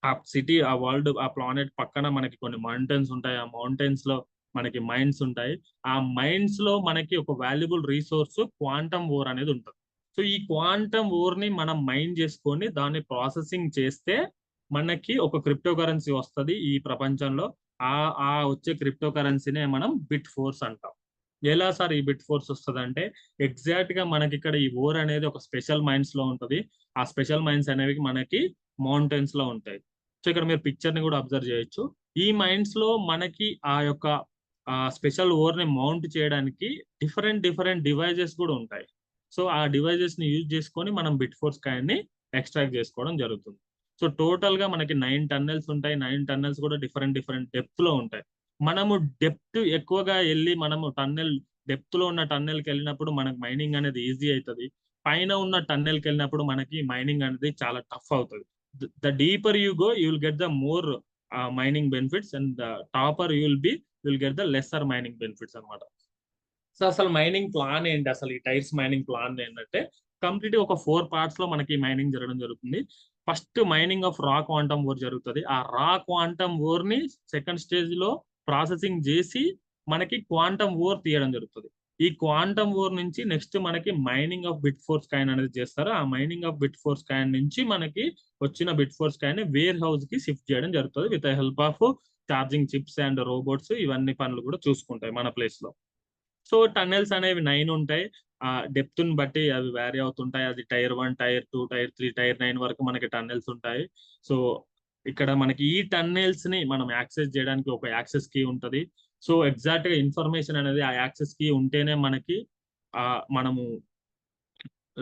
ఆ సిటీ, ఆ వరల్డ్, ఆ ప్లానెట్ పక్కన మనకి కొన్ని మౌంటైన్స్ ఉంటాయి. ఆ మౌంటైన్స్ లో మనకి మైన్స్ ఉంటాయి. ఆ మైన్స్ లో మనకి ఒక వాల్యుబుల్ రీసోర్స్ క్వాంటమ్ ఓర్ అనేది ఉంటుంది. సో ఈ క్వాంటమ్ ఓర్ ని మనం మైన్ చేసుకొని దాన్ని ప్రాసెసింగ్ చేస్తే మనకి ఒక క్రిప్టో కరెన్సీ వస్తుంది ఈ ప్రపంచంలో. ఆ వచ్చే క్రిప్టో కరెన్సీనే మనం బిట్ ఫోర్స్ అంటాం. ఎలా సార్ ఈ బిట్ ఫోర్స్ వస్తుంది అంటే, ఎగ్జాక్ట్ గా మనకి ఇక్కడ ఈ ఓర్ అనేది ఒక స్పెషల్ మైన్స్ లో ఉంటుంది. ఆ స్పెషల్ మైన్స్ అనేవి మనకి మౌంటైన్స్ లో ఉంటాయి. సో ఇక్కడ మీరు పిక్చర్ ని కూడా అబ్జర్వ్ చేయొచ్చు. ఈ మైన్స్ లో మనకి ఆ యొక్క స్పెషల్ ఓర్ ని మౌంట్ చేయడానికి డిఫరెంట్ డివైజెస్ కూడా ఉంటాయి. సో ఆ డివైజెస్ ని యూజ్ చేసుకొని మనం బిట్ ఫోర్స్ కాయిన్ ని ఎక్స్ట్రాక్ట్ చేసుకోవడం జరుగుతుంది. సో టోటల్ గా మనకి 9 టన్నెల్స్ ఉంటాయి. 9 టన్నెల్స్ కూడా డిఫరెంట్ డెప్త్ లో ఉంటాయి. మనము డెప్త్ ఎక్కువగా వెళ్ళి మనము డెప్త్ లో ఉన్న టన్నెల్ కి వెళ్ళినప్పుడు మనకు మైనింగ్ అనేది ఈజీ అవుతుంది. పైన ఉన్న టన్నెల్ కి వెళ్ళినప్పుడు మనకి మైనింగ్ అనేది చాలా టఫ్ అవుతుంది. The deeper you go, you will get the more mining benefits, and the topper you will get the lesser mining benefits అన్నమాట. సో అసలు మైనింగ్ ప్లాన్ ఏంటి, అసలు ఈ టైర్స్ మైనింగ్ ప్లాన్ ఏంటంటే, కంప్లీట్ ఒక 4 పార్ట్స్ లో మనకి మైనింగ్ జరగడం జరుగుతుంది. ఫస్ట్ మైనింగ్ ఆఫ్ రా క్వాంటమ్ ఓర్ జరుగుతుంది. ఆ రా క్వాంటమ్ ఓర్ ని సెకండ్ స్టేజ్ లో ప్రాసెసింగ్ చేసి మనకి క్వాంటమ్ ఓర్ తీయడం జరుగుతుంది. ఈ క్వాంటమ్ ఓర్ నుంచి నెక్స్ట్ మనకి mining of bit force coin అనేది చేస్తారు. ఆ mining of bit force coin నుంచి మనకి వచ్చిన bit force coin wear house కి షిఫ్ట్ చేయడం జరుగుతుంది with help of charging chips and robots. ఇవన్నీ పనులు కూడా చూసుకుంటాయి మన ప్లేస్ లో. సో టన్నెల్స్ అనేవి 9 ఉంటాయి. ఆ డెప్త్ ని బట్టి అవి వ్యారీ అవుతుంటాయి. అది టైర్ 1, టైర్ 2, టైర్ 3, టైర్ 9 వరకు మనకి టన్నెల్స్ ఉంటాయి. సో ఇక్కడ మనకి ఈ టన్నెల్స్ ని మనం యాక్సెస్ చేయడానికి ఒక యాక్సెస్ కీ ఉంటది. సో ఎగ్జాక్ట్ గా ఇన్ఫర్మేషన్ అనేది ఆ యాక్సెస్ కీ ఉంటేనే మనకి మనము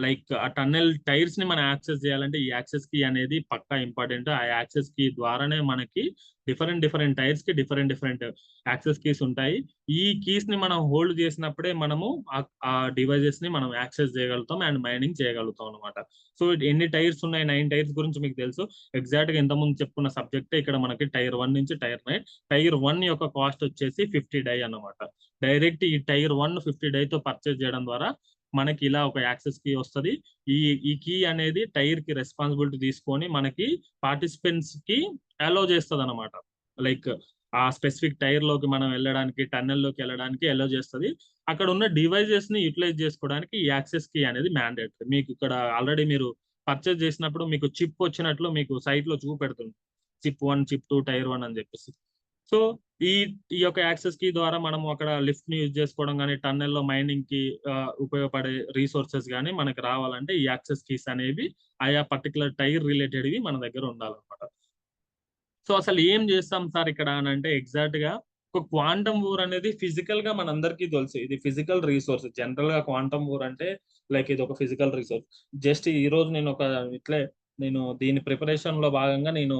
లైక్ ఆ టన్నెల్ టైర్స్ ని మనం యాక్సెస్ చేయాలంటే ఈ యాక్సెస్ కీ అనేది పక్కా ఇంపార్టెంట్. ఆ యాక్సెస్ కీ ద్వారానే మనకి డిఫరెంట్ టైర్స్ కి డిఫరెంట్ యాక్సెస్ కీస్ ఉంటాయి. ఈ కీస్ ని మనం హోల్డ్ చేసినప్పుడే మనము ఆ డివైజెస్ ని మనం యాక్సెస్ చేయగలుగుతాం అండ్ మైనింగ్ చేయగలుగుతాం అనమాట. సో ఎన్ని టైర్స్ ఉన్నాయి, 9 టైర్స్ గురించి మీకు తెలుసు. ఎగ్జాక్ట్ గా ఇంతకుముందు చెప్పుకున్న సబ్జెక్ట్ ఇక్కడ మనకి టైర్ 1 నుంచి టైర్ 9. టైర్ 1 యొక్క కాస్ట్ వచ్చేసి 50 డై అనమాట. డైరెక్ట్ ఈ టైర్ 1 50 డై తో పర్చేస్ చేయడం ద్వారా మనకి ఇలా ఒక యాక్సెస్ కీ వస్తుంది. ఈ కీ అనేది టైర్ కి రెస్పాన్సిబిలిటీ తీసుకొని మనకి పార్టిసిపెంట్స్ కి అలో చేస్తుంది అనమాట. లైక్ ఆ స్పెసిఫిక్ టైర్ లోకి మనం వెళ్ళడానికి, టన్నెల్ లోకి వెళ్ళడానికి అలో చేస్తుంది. అక్కడ ఉన్న డివైజెస్ ని యూటిలైజ్ చేసుకోవడానికి ఈ యాక్సెస్ కీ అనేది మ్యాండేటరీ. మీకు ఇక్కడ ఆల్రెడీ మీరు పర్చేస్ చేసినప్పుడు మీకు చిప్ వచ్చినట్లు మీకు సైట్ లో చూపెడుతుంది, చిప్ 1, చిప్ 2, టైర్ 1 అని చెప్పేసి. సో ఈ యొక్క యాక్సెస్ కీ ద్వారా మనం అక్కడ లిఫ్ట్ ని యూజ్ చేసుకోవడం కానీ, టన్నెల్ లో మైనింగ్ కి ఉపయోగపడే రీసోర్సెస్ కానీ మనకి రావాలంటే ఈ యాక్సెస్ కీస్ అనేవి ఆయా పర్టికులర్ టైర్ రిలేటెడ్వి మన దగ్గర ఉండాలన్నమాట. సో అసలు ఏం చేస్తాం సార్ ఇక్కడ అని అంటే, ఎగ్జాక్ట్ గా ఒక క్వాంటమ్ ఓర్ అనేది ఫిజికల్ గా మనందరికీ తెలుసు, ఇది ఫిజికల్ రీసోర్స్. జనరల్ గా క్వాంటమ్ ఓర్ అంటే లైక్ ఇది ఒక ఫిజికల్ రిసోర్స్. జస్ట్ ఈ రోజు నేను దీని ప్రిపరేషన్ లో భాగంగా నేను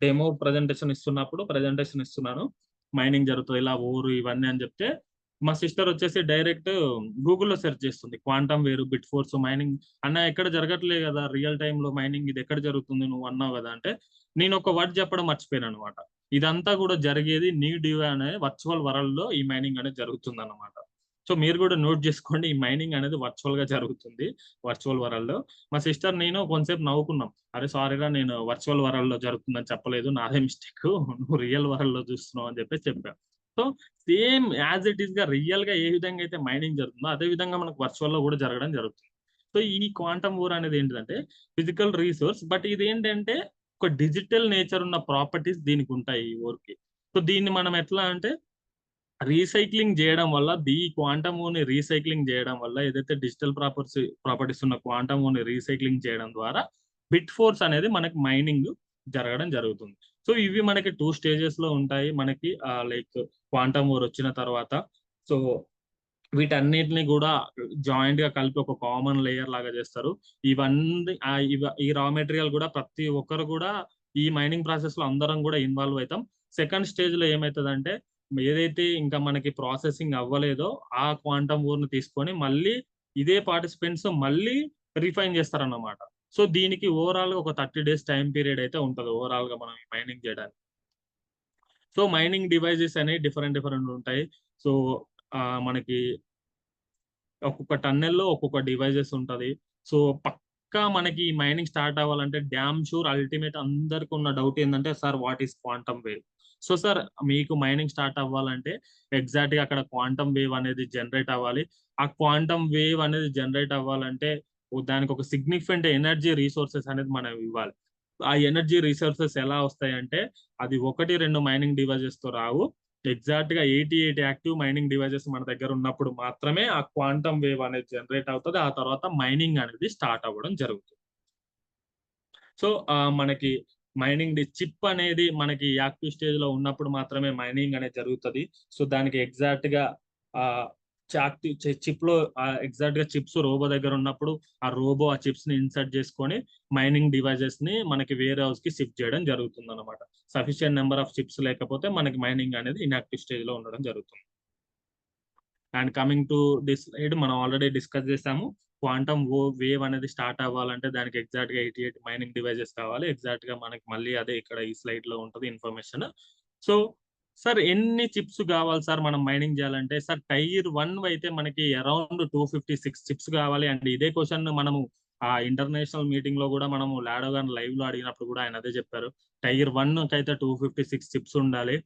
డెమో ప్రెజెంటేషన్ ఇస్తున్నాను. మైనింగ్ జరుగుతుంది ఇలా ఓరు ఇవన్నీ అని చెప్తే, మా సిస్టర్ వచ్చేసి డైరెక్ట్ గూగుల్లో సెర్చ్ చేస్తుంది, క్వాంటమ్ వేరు బిట్ ఫోర్స్ మైనింగ్ అన్న ఎక్కడ జరగట్లేదు కదా రియల్ టైమ్ లో మైనింగ్, ఇది ఎక్కడ జరుగుతుంది నువ్వు అన్నావు కదా అంటే, నేను ఒక వర్డ్ చెప్పడం మర్చిపోయాను అనమాట. ఇదంతా కూడా జరిగేది న్యూ డివా అనే వర్చువల్ వరల్డ్ లో ఈ మైనింగ్ అనేది జరుగుతుంది అనమాట. సో మీరు కూడా నోట్ చేసుకోండి, ఈ మైనింగ్ అనేది వర్చువల్ గా జరుగుతుంది, వర్చువల్ వరల్డ్ లో. మా సిస్టర్ నేను కొంతసేపు నవ్వుకున్నాం, అరే సారీరా నేను వర్చువల్ వరల్డ్ లో జరుగుతుందని చెప్పలేదు, నాదే మిస్టేక్, నువ్వు రియల్ వరల్డ్ లో చూస్తున్నావు అని చెప్పాను. So same as it is గా రియల్ గా ఏ విధంగా అయితే మైనింగ్ జరుగుతుందో అదే విధంగా మనకు వర్చువల్ లో కూడా జరగడం జరుగుతుంది. సో ఈ క్వాంటమ్ ఓర్ అనేది ఏంటంటే ఫిజికల్ రీసోర్స్, బట్ ఇది ఏంటంటే ఒక డిజిటల్ నేచర్ ఉన్న ప్రాపర్టీస్ దీనికి ఉంటాయి ఈ ఓర్కి. సో దీన్ని మనం ఎట్లా అంటే రీసైక్లింగ్ చేయడం వల్ల, ఈ క్వాంటమ్ ఓని రీసైక్లింగ్ చేయడం వల్ల, ఏదైతే డిజిటల్ ప్రాపర్టీస్ ఉన్న క్వాంటమ్ ఓని రీసైక్లింగ్ చేయడం ద్వారా బిట్ ఫోర్స్ అనేది మనకి మైనింగ్ జరగడం జరుగుతుంది. సో ఇవి మనకి 2 స్టేజెస్ లో ఉంటాయి. మనకి లైక్ క్వాంటమ్ ఓర్ వచ్చిన తర్వాత సో వీటన్నిటిని కూడా జాయింట్ గా కలిపి ఒక కామన్ లేయర్ లాగా చేస్తారు. ఇవన్నీ ఈ రా మెటీరియల్ కూడా ప్రతి ఒక్కరు కూడా ఈ మైనింగ్ ప్రాసెస్ లో అందరం కూడా ఇన్వాల్వ్ అవుతాం. సెకండ్ స్టేజ్ లో ఏమవుతుందంటే ఏదైతే ఇంకా మనకి ప్రాసెసింగ్ అవ్వలేదో ఆ క్వాంటమ్ ఓర్ ని తీసుకొని మళ్ళీ ఇదే పార్టిసిపెంట్స్ మళ్ళీ రిఫైన్ చేస్తారన్నమాట. సో దీనికి ఓవరాల్ గా ఒక 30 days టైం పీరియడ్ అయితే ఉంటుంది ఓవరాల్ గా మనం మైనింగ్ చేయడానికి. సో మైనింగ్ డివైజెస్ అనేవి డిఫరెంట్ ఉంటాయి. సో మనకి ఒక్కొక్క టన్నెల్లో ఒక్కొక్క డివైజెస్ ఉంటది. సో పక్కా మనకి ఈ మైనింగ్ స్టార్ట్ అవ్వాలంటే డ్యామ్ షూర్ అల్టిమేట్ అందరికి ఉన్న డౌట్ ఏంటంటే sir what is quantum wave. So sir మీకు మైనింగ్ స్టార్ట్ అవ్వాలంటే ఎగ్జాక్ట్ గా అక్కడ క్వాంటమ్ వేవ్ అనేది జనరేట్ అవ్వాలి. ఆ క్వాంటమ్ వేవ్ అనేది జనరేట్ అవ్వాలంటే దానికి ఒక సిగ్నిఫికెంట్ ఎనర్జీ రిసోర్సెస్ అనేది మనం ఇవ్వాలి. ఆ ఎనర్జీ రిసోర్సెస్ ఎలా వస్తాయంటే అది 1-2 మైనింగ్ డివైజెస్ తో రావు. ఎగ్జాక్ట్ గా 88 యాక్టివ్ మైనింగ్ డివైజెస్ మన దగ్గర ఉన్నప్పుడు మాత్రమే ఆ క్వాంటమ్ వేవ్ అనేది జనరేట్ అవుతుంది. ఆ తర్వాత మైనింగ్ అనేది స్టార్ట్ అవ్వడం జరుగుతుంది. సో మనకి మైనింగ్ చిప్ అనేది మనకి యాక్టివ్ స్టేజ్ లో ఉన్నప్పుడు మాత్రమే మైనింగ్ అనేది జరుగుతుంది. సో దానికి ఎగ్జాక్ట్ గా చిప్ లో ఎగ్జాక్ట్ గా చిప్స్ రోబో దగ్గర ఉన్నప్పుడు ఆ రోబో ఆ చిప్స్ ని ఇన్సర్ట్ చేసుకొని మైనింగ్ డివైజెస్ ని మనకి వేరే హౌస్ కి షిఫ్ట్ చేయడం జరుగుతుంది అనమాట. సఫిషియెంట్ నెంబర్ ఆఫ్ చిప్స్ లేకపోతే మనకి మైనింగ్ అనేది ఇన్యాక్టివ్ స్టేజ్ లో ఉండడం జరుగుతుంది. And coming to this side మనం ఆల్రెడీ డిస్కస్ చేసాము. క్వాంటమ్ వేవ్ అనేది స్టార్ట్ అవ్వాలంటే దానికి ఎగ్జాక్ట్ గా 88 మైనింగ్ డివైజెస్ కావాలి. ఎగ్జాక్ట్ గా మనకి మళ్ళీ అదే ఇక్కడ ఈ స్లైడ్ లో ఉంటుంది ఇన్ఫర్మేషన్. సో సార్ ఎన్ని చిప్స్ కావాలి సార్ మనం మైనింగ్ చేయాలంటే, సార్ టైర్ 1 అయితే మనకి అరౌండ్ 256 చిప్స్ కావాలి. అండ్ ఇదే క్వశ్చన్ మనము ఆ ఇంటర్నేషనల్ మీటింగ్ లో కూడా మనము లాడో గారిని లైవ్ లో అడిగినప్పుడు కూడా ఆయన అదే చెప్పారు. టైర్ 1 కి అయితే 256 చిప్స్ ఉండాలి.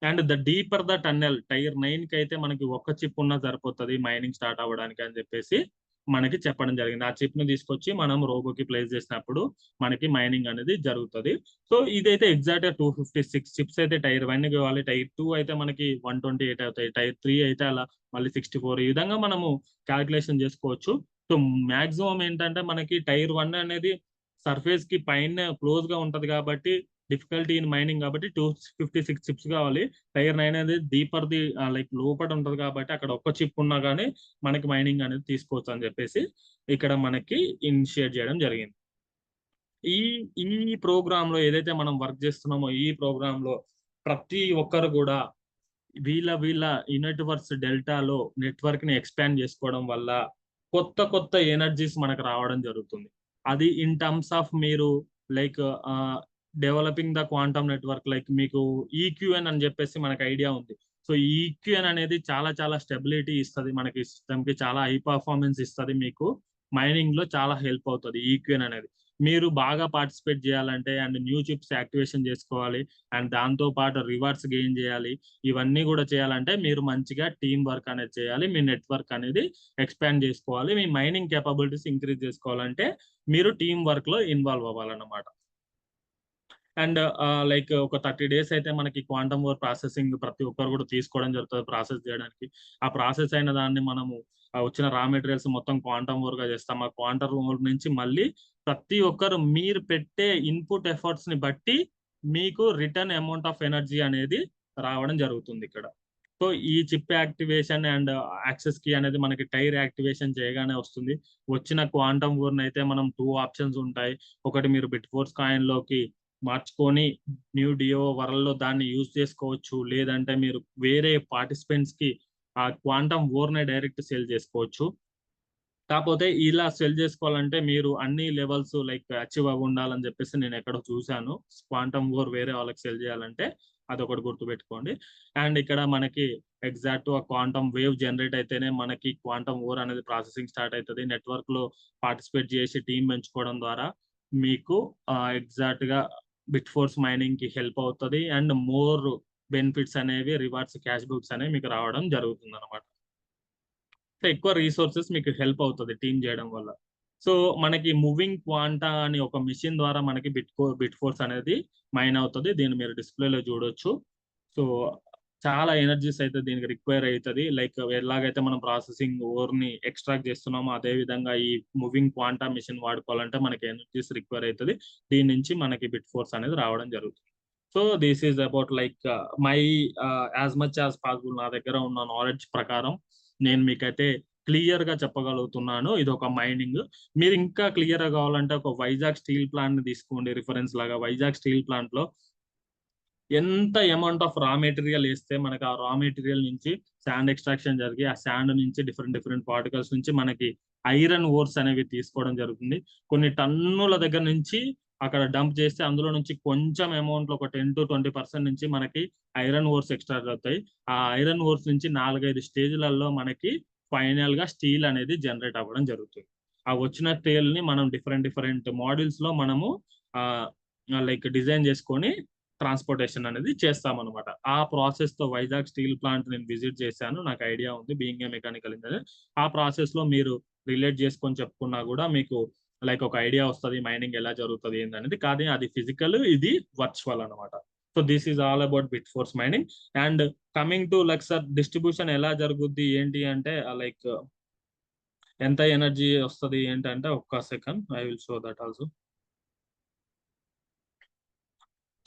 And the deeper the tunnel tier 9 కి అయితే మనకి ఒక చిప్ ఉన్నా సరిపోతుంది మైనింగ్ స్టార్ట్ అవ్వడానికి అని చెప్పేసి మనకి చెప్పడం జరిగింది. ఆ చిప్ ని తీసుకొచ్చి మనం రోబోకి ప్లేస్ చేసినప్పుడు మనకి మైనింగ్ అనేది జరుగుతుంది. సో ఇదైతే ఎగ్జాక్ట్ గా 256 చిప్స్ అయితే టైర్ 1 కావాలి. టైర్ 2 అయితే మనకి 128 అవుతాయి. టైర్ 3 అయితే అలా మళ్ళీ 64. ఈ విధంగా మనము క్యాల్కులేషన్ చేసుకోవచ్చు. సో మాక్సిమం ఏంటంటే మనకి టైర్ 1 అనేది సర్ఫేస్ కి పైన క్లోజ్ గా ఉంటది కాబట్టి డిఫికల్టీ ఇన్ మైనింగ్ కాబట్టి 256 చిప్స్ కావాలి. టైర్ 9 అనేది డీపర్ ది లైక్ లోపల ఉంటది కాబట్టి అక్కడ ఒక్క చిప్ ఉన్నా కానీ మనకి మైనింగ్ అనేది తీసుకోవచ్చు అని చెప్పేసి ఇక్కడ మనకి ఇనిషియేట్ చేయడం జరిగింది. ఈ ఈ ప్రోగ్రామ్ లో ఏదైతే మనం వర్క్ చేస్తున్నామో ఈ ప్రోగ్రామ్ లో ప్రతి ఒక్కరు కూడా వీళ్ళ యూనివర్స్ డెల్టాలో నెట్వర్క్ ని ఎక్స్పాండ్ చేసుకోవడం వల్ల కొత్త ఎనర్జీస్ మనకు రావడం జరుగుతుంది. అది ఇన్ టర్మ్స్ ఆఫ్ మీరు like developing the quantum network like మీకు ఈక్యూఎన్ అని చెప్పేసి మనకు ఐడియా ఉంది. సో ఈక్యూఎన్ అనేది చాలా స్టెబిలిటీ ఇస్తుంది మనకి సిస్టమ్ కి, చాలా హై పర్ఫార్మెన్స్ ఇస్తుంది. మీకు మైనింగ్ లో చాలా హెల్ప్ అవుతుంది ఈక్యూఎన్ అనేది. మీరు బాగా పార్టిసిపేట్ చేయాలంటే అండ్ న్యూ చిప్స్ యాక్టివేషన్ చేసుకోవాలి అండ్ దాంతో పాటు రివార్డ్స్ గెయిన్ చేయాలి. ఇవన్నీ కూడా చేయాలంటే మీరు మంచిగా టీమ్ వర్క్ అనేది చేయాలి. మీ నెట్వర్క్ అనేది ఎక్స్పాండ్ చేసుకోవాలి. మీ మైనింగ్ కేపబిలిటీస్ ఇంక్రీజ్ చేసుకోవాలంటే మీరు టీమ్ వర్క్ లో ఇన్వాల్వ్ అవ్వాలన్నమాట. అండ్ లైక్ ఒక 30 days అయితే మనకి క్వాంటమ్ ఓర్ ప్రాసెసింగ్ ప్రతి ఒక్కరు కూడా తీసుకోవడం జరుగుతుంది ప్రాసెస్ చేయడానికి. ఆ ప్రాసెస్ అయిన దాన్ని మనము వచ్చిన రా మెటీరియల్స్ మొత్తం క్వాంటమ్ ఓర్ గా చేస్తాం. ఆ క్వాంటమ్ ఓర్ నుంచి మళ్ళీ ప్రతి ఒక్కరు మీరు పెట్టే ఇన్పుట్ ఎఫర్ట్స్ ని బట్టి మీకు రిటర్న్ అమౌంట్ ఆఫ్ ఎనర్జీ అనేది రావడం జరుగుతుంది ఇక్కడ. సో ఈ చిప్ యాక్టివేషన్ అండ్ యాక్సెస్ కి అనేది మనకి టైర్ యాక్టివేషన్ చేయగానే వస్తుంది. వచ్చిన క్వాంటమ్ ఓర్ అయితే మనం 2 ఆప్షన్స్ ఉంటాయి. ఒకటి మీరు బిట్ ఫోర్స్ కాయిన్ లోకి మార్చుకొని న్యూ డియో వరల్డ్ లో దాన్ని యూజ్ చేసుకోవచ్చు. లేదంటే మీరు వేరే పార్టిసిపెంట్స్ కి ఆ క్వాంటమ్ ఓర్ నే డైరెక్ట్ సెల్ చేసుకోవచ్చు. కాకపోతే ఇలా సెల్ చేసుకోవాలంటే మీరు అన్ని లెవెల్స్ లైక్ అచీవ్ అవ్వ ఉండాలని చెప్పేసి నేను ఎక్కడో చూశాను. క్వాంటమ్ ఓర్ వేరే వాళ్ళకి సెల్ చేయాలంటే అదొకటి గుర్తుపెట్టుకోండి. అండ్ ఇక్కడ మనకి ఎగ్జాక్ట్ క్వాంటమ్ వేవ్ జనరేట్ అయితేనే మనకి క్వాంటమ్ ఓర్ అనేది ప్రాసెసింగ్ స్టార్ట్ అవుతుంది. నెట్వర్క్ లో పార్టిసిపేట్ చేసి టీం పెంచుకోవడం ద్వారా మీకు ఎగ్జాక్ట్ గా బిట్ ఫోర్స్ మైనింగ్ కి హెల్ప్ అవుతుంది అండ్ మోర్ బెనిఫిట్స్ అనేవి రివార్డ్స్ క్యాష్ బుక్స్ అనేవి మీకు రావడం జరుగుతుంది అనమాట. ఎక్కువ రీసోర్సెస్ మీకు హెల్ప్ అవుతుంది టీమ్ చేయడం వల్ల. సో మనకి మూవింగ్ క్వాంటా అని ఒక మిషన్ ద్వారా మనకి బిట్ ఫోర్స్ అనేది మైన్ అవుతుంది. దీన్ని మీరు డిస్ప్లేలో చూడొచ్చు. సో చాలా ఎనర్జీస్ అయితే దీనికి రిక్వైర్ అవుతుంది. లైక్ ఎలాగైతే మనం ప్రాసెసింగ్ ఓర్ ని ఎక్స్ట్రాక్ట్ చేస్తున్నామో అదే విధంగా ఈ మూవింగ్ క్వాంటా మిషన్ వాడుకోవాలంటే మనకి ఎనర్జీస్ రిక్వైర్ అవుతుంది. దీని నుంచి మనకి బిట్ ఫోర్స్ అనేది రావడం జరుగుతుంది. So this is about like my as much as possible నా దగ్గర ఉన్న నాలెడ్జ్ ప్రకారం నేను మీకైతే క్లియర్ గా చెప్పగలుగుతున్నాను. ఇది ఒక మైనింగ్. మీరు ఇంకా క్లియర్ గా కావాలంటే ఒక వైజాగ్ స్టీల్ ప్లాంట్ ని తీసుకోండి రిఫరెన్స్ లాగా. వైజాగ్ స్టీల్ ప్లాంట్ లో ఎంత అమౌంట్ ఆఫ్ రా మెటీరియల్ వేస్తే మనకి ఆ రా మెటీరియల్ నుంచి శాండ్ ఎక్స్ట్రాక్షన్ జరిగి ఆ శాండ్ నుంచి డిఫరెంట్ పార్టికల్స్ నుంచి మనకి ఐరన్ ఓర్స్ అనేవి తీసుకోవడం జరుగుతుంది. కొన్ని టన్నుల దగ్గర నుంచి అక్కడ డంప్ చేస్తే అందులో నుంచి కొంచెం అమౌంట్ లో ఒక 10 to 20% నుంచి మనకి ఐరన్ ఓర్స్ ఎక్స్ట్రాక్ట్ అవుతాయి. ఆ ఐరన్ ఓర్స్ నుంచి 4-5 స్టేజ్లలో మనకి ఫైనల్ గా స్టీల్ అనేది జనరేట్ అవ్వడం జరుగుతుంది. ఆ వచ్చిన స్టీల్ ని మనం డిఫరెంట్ మోడల్స్ లో మనము లైక్ డిజైన్ చేసుకొని ట్రాన్స్పోర్టేషన్ అనేది చేస్తామన్నమాట. ఆ ప్రాసెస్ తో వైజాగ్ స్టీల్ ప్లాంట్ నేను విజిట్ చేశాను. నాకు ఐడియా ఉంది బీయింగ్ ఏ మెకానికల్ ఇంజనీర్. ఆ ప్రాసెస్ లో మీరు రిలేట్ చేసుకొని చెప్పుకున్నా కూడా మీకు లైక్ ఒక ఐడియా వస్తుంది మైనింగ్ ఎలా జరుగుతుంది ఏంటనేది. కానీ అది ఫిజికల్, ఇది వర్చువల్ అనమాట. So this is all about bit force mining. And coming to like sir distribution ఎలా జరుగుద్ది ఏంటి అంటే లైక్ ఎంత ఎనర్జీ వస్తుంది ఏంటంటే ఒక్క second I will show that also.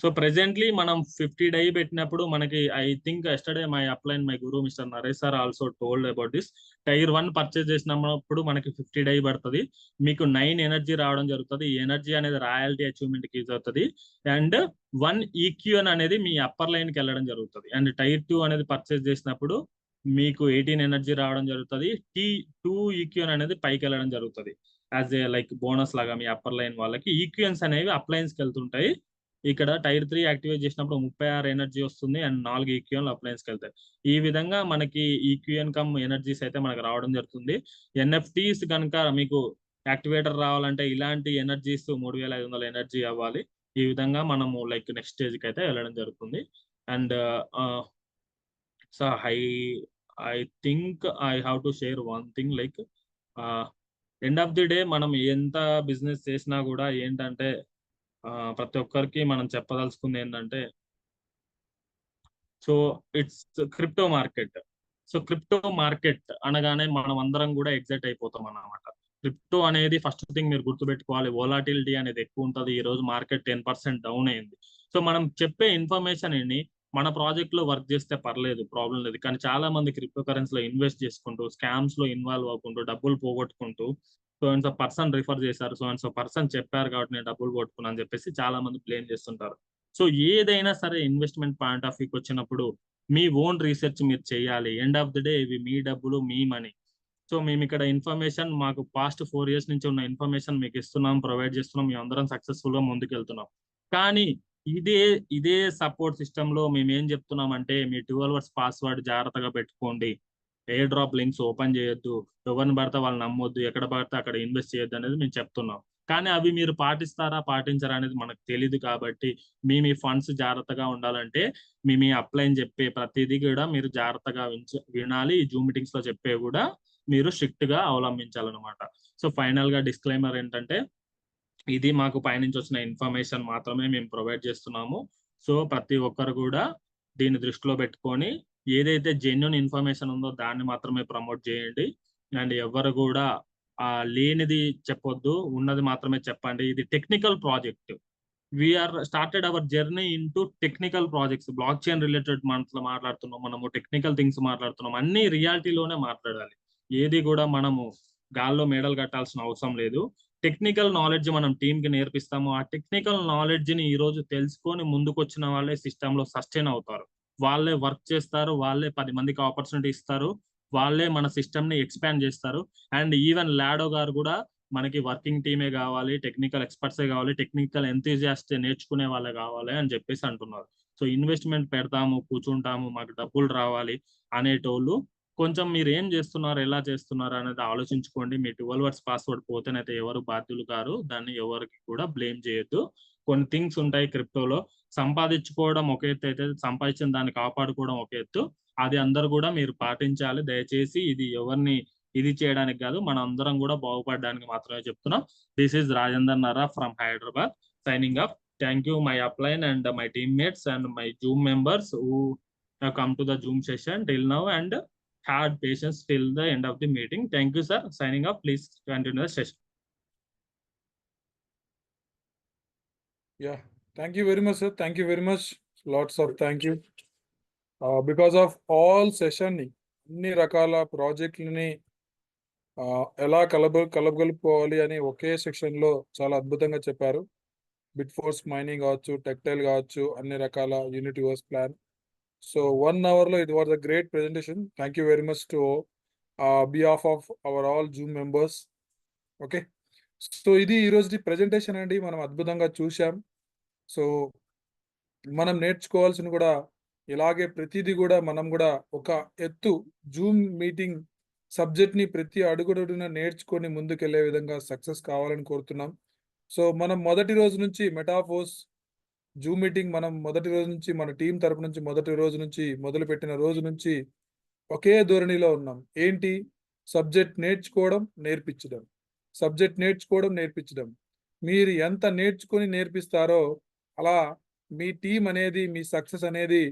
So presently మనం 50 డై పెట్టినప్పుడు మనకి I think yesterday my upline my guru mister Naresh sir also told about this. Tier 1 purchase చేసినప్పుడు మనకి 50 డై పడుతుంది. మీకు 9 ఎనర్జీ రావడం జరుగుతుంది. ఈ ఎనర్జీ అనేది రాయల్టీ అచీవ్మెంట్ కి యూజ్ అవుతుంది. అండ్ 1 ఈక్యూఎన్ అనేది మీ అప్పర్ లైన్ కి వెళ్ళడం జరుగుతుంది. అండ్ టైర్ 2 అనేది పర్చేస్ చేసినప్పుడు మీకు 18 ఎనర్జీ రావడం జరుగుతుంది. T2 ఈక్యూఎన్ అనేది పైకి వెళ్ళడం జరుగుతుంది. యాజ్ ఏ లైక్ బోనస్ లాగా మీ అప్పర్ లైన్ వాళ్ళకి ఈక్యూఎన్స్ అనేవి అప్లయన్స్ కి వెళ్తుంటాయి. ఇక్కడ టైర్ 3 యాక్టివేట్ చేసినప్పుడు 36 ఎనర్జీ వస్తుంది అండ్ 4 ఈక్యూఎన్ అప్లయన్స్ కి వెళ్తాయి. ఈ విధంగా మనకి ఈక్యూఎన్ కమ్ ఎనర్జీస్ అయితే మనకు రావడం జరుగుతుంది. ఎన్ఎఫ్టీస్ కనుక మీకు యాక్టివేటర్ రావాలంటే ఇలాంటి ఎనర్జీస్ 3500 ఎనర్జీ అవ్వాలి. ఈ విధంగా మనము లైక్ నెక్స్ట్ స్టేజ్ కి అయితే వెళ్ళడం జరుగుతుంది. And so I think I have to share one thing like end of the day మనం ఎంత బిజినెస్ చేసినా కూడా ఏంటంటే ప్రతి ఒక్కరికి మనం చెప్పదలుచుకుంది ఏంటంటే so it's crypto market. So crypto market అనగానే మనం అందరం కూడా ఎగ్జైట్ అయిపోతాం అన్నమాట. క్రిప్టో అనేది ఫస్ట్ థింగ్ మీరు గుర్తుపెట్టుకోవాలి, వోలాటిలిటీ అనేది ఎక్కువ ఉంటుంది. ఈ రోజు మార్కెట్ 10% డౌన్ అయింది. సో మనం చెప్పే ఇన్ఫర్మేషన్ ని మన ప్రాజెక్ట్ లో వర్క్ చేస్తే పర్లేదు, ప్రాబ్లం లేదు. కానీ చాలా మంది క్రిప్టో కరెన్సీలో ఇన్వెస్ట్ చేసుకుంటూ స్కామ్స్ లో ఇన్వాల్వ్ అవ్వకుంటూ డబ్బులు పోగొట్టుకుంటూ so and so person refer చేశారు, సో అండ్ సో పర్సన్ చెప్పారు కాబట్టి నేను డబ్బులు కొట్టుకున్నా అని చెప్పేసి చాలా మంది బ్లేమ్ చేస్తుంటారు. సో ఏదైనా సరే ఇన్వెస్ట్మెంట్ పాయింట్ ఆఫ్ వ్యూకి వచ్చినప్పుడు మీ ఓన్ రీసెర్చ్ మీరు చేయాలి. ఎండ్ ఆఫ్ ది డే ఇవి మీ డబ్బులు, మీ మనీ. సో మేము ఇక్కడ ఇన్ఫర్మేషన్ మాకు పాస్ట్ 4 years నుంచి ఉన్న ఇన్ఫర్మేషన్ మీకు ఇస్తున్నాం, ప్రొవైడ్ చేస్తున్నాం. మేము అందరం సక్సెస్ఫుల్ గా ముందుకు వెళ్తున్నాం. కానీ ఇదే సపోర్ట్ సిస్టమ్ లో మేము ఏం చెప్తున్నాం అంటే మీ 12 hours పాస్వర్డ్ జాగ్రత్తగా పెట్టుకోండి, ఎయిర్ డ్రాప్ లింక్స్ ఓపెన్ చేయొద్దు, ఎవరిని పడితే వాళ్ళు నమ్మొద్దు, ఎక్కడ పడితే అక్కడ ఇన్వెస్ట్ చేయొద్దు అనేది మేము చెప్తున్నాం. కానీ అవి మీరు పాటిస్తారా పాటించారా అనేది మనకు తెలియదు. కాబట్టి మీ ఫండ్స్ జాగ్రత్తగా ఉండాలంటే మీ అప్లైన్ చెప్పే ప్రతిదీ కూడా మీరు జాగ్రత్తగా వినాలి. ఈ జూమ్ మీటింగ్స్ లో చెప్పే కూడా మీరు స్ట్రిక్ట్ గా అవలంబించాలన్నమాట. సో ఫైనల్ గా డిస్క్లైమర్ ఏంటంటే ఇది మాకు పైనుంచి వచ్చిన ఇన్ఫర్మేషన్ మాత్రమే మేము ప్రొవైడ్ చేస్తున్నాము. సో ప్రతి ఒక్కరు కూడా దీన్ని దృష్టిలో పెట్టుకొని ఏదైతే జెన్యున్ ఇన్ఫర్మేషన్ ఉందో దాన్ని మాత్రమే ప్రమోట్ చేయండి. అండ్ ఎవరు కూడా లేనిది చెప్పొద్దు, ఉన్నది మాత్రమే చెప్పండి. ఇది technical project. We are started our journey into technical projects. Blockchain related మాట్లాడుతున్నాం, మనము టెక్నికల్ థింగ్స్ మాట్లాడుతున్నాం. అన్ని రియాలిటీలోనే మాట్లాడాలి. ఏది కూడా మనము గాల్లో మేడలు కట్టాల్సిన అవసరం లేదు. టెక్నికల్ నాలెడ్జ్ మనం టీమ్ కి నేర్పిస్తాము. ఆ టెక్నికల్ నాలెడ్జ్ ని ఈ రోజు తెలుసుకొని ముందుకు వచ్చిన వాళ్ళే సిస్టమ్ లో సస్టైన్ అవుతారు. వాళ్ళే వర్క్ చేస్తారు, వాళ్ళే 10 మందికి ఆపర్చునిటీ ఇస్తారు, వాళ్ళే మన సిస్టమ్ ని ఎక్స్పాండ్ చేస్తారు. అండ్ ఈవెన్ లాడో గారు కూడా మనకి వర్కింగ్ టీమే కావాలి, టెక్నికల్ ఎక్స్పర్ట్సే కావాలి, టెక్నికల్ ఎంతూజియాస్ట్ నేర్చుకునే వాళ్ళే కావాలి అని చెప్పేసి అంటున్నారు. సో ఇన్వెస్ట్మెంట్ పెడతాము, కూర్చుంటాము, మాకు డబ్బులు రావాలి అనేటోళ్ళు కొంచెం మీరు ఏం చేస్తున్నారు, ఎలా చేస్తున్నారు అనేది ఆలోచించుకోండి. మీ 12 hours పాస్వర్డ్ పోతేనైతే ఎవరు బాధ్యులు కారు, దాన్ని ఎవరికి కూడా బ్లేమ్ చేయొద్దు. కొన్ని థింగ్స్ ఉంటాయి క్రిప్టోలో, సంపాదించుకోవడం ఒక ఎత్తు అయితే సంపాదించిన దాన్ని కాపాడుకోవడం ఒక ఎత్తు. అది అందరు కూడా మీరు పాటించాలి. దయచేసి ఇది ఎవరిని ఇది చేయడానికి కాదు, మనం అందరం కూడా బాగుపడడానికి మాత్రమే చెప్తున్నాం. This is Rajender Nara from Hyderabad signing up. Thank you, my upline and my teammates and my Zoom members who have come to the Zoom session till now and had patience till the end of the meeting. Thank you, sir. Signing up. Please continue the session. Yeah, thank you very much, sir. Thank you very much. Lots of thank you. Because of all session ని అన్ని రకాల ప్రాజెక్టులని ఎలా కలగలుపుకోవాలి అని ఒకే section లో చాలా అద్భుతంగా చెప్పారు. Bit force mining కావచ్చు, టెక్టైల్ కావచ్చు, అన్ని రకాల unit works plan. So 1 hour లో it was a great presentation. Thank you very much to behalf of our all Zoom members. Okay, so ఇది ఈ రోజు ప్రెజెంటేషన్ అండి. మనం అద్భుతంగా చూసాం. సో మనం నేర్చుకోవాల్సిన కూడా ఇలాగే ప్రతిదీ కూడా మనం కూడా ఒక ఎత్తు జూమ్ మీటింగ్ సబ్జెక్ట్ ని ప్రతి అడుగుడున నేర్చుకొని ముందుకెళ్లే విధంగా సక్సెస్ కావాలని కోరుతున్నాం. సో మనం మొదటి రోజు నుంచి మెటాఫోర్స్ జూమ్ మీటింగ్ మనం మొదటి రోజు నుంచి మన టీం తరపు నుంచి మొదటి రోజు నుంచి మొదలుపెట్టిన రోజు నుంచి ఒకే ధోరణిలో ఉన్నాం. ఏంటి? సబ్జెక్ట్ నేర్చుకోవడం, నేర్పించడం. సబ్జెక్ట్ నేర్చుకోవడం, నేర్పించడం. మీరు ఎంత నేర్చుకొని నేర్పిస్తారో అలా మీ టీం అనేది, మీ సక్సెస్ అనేది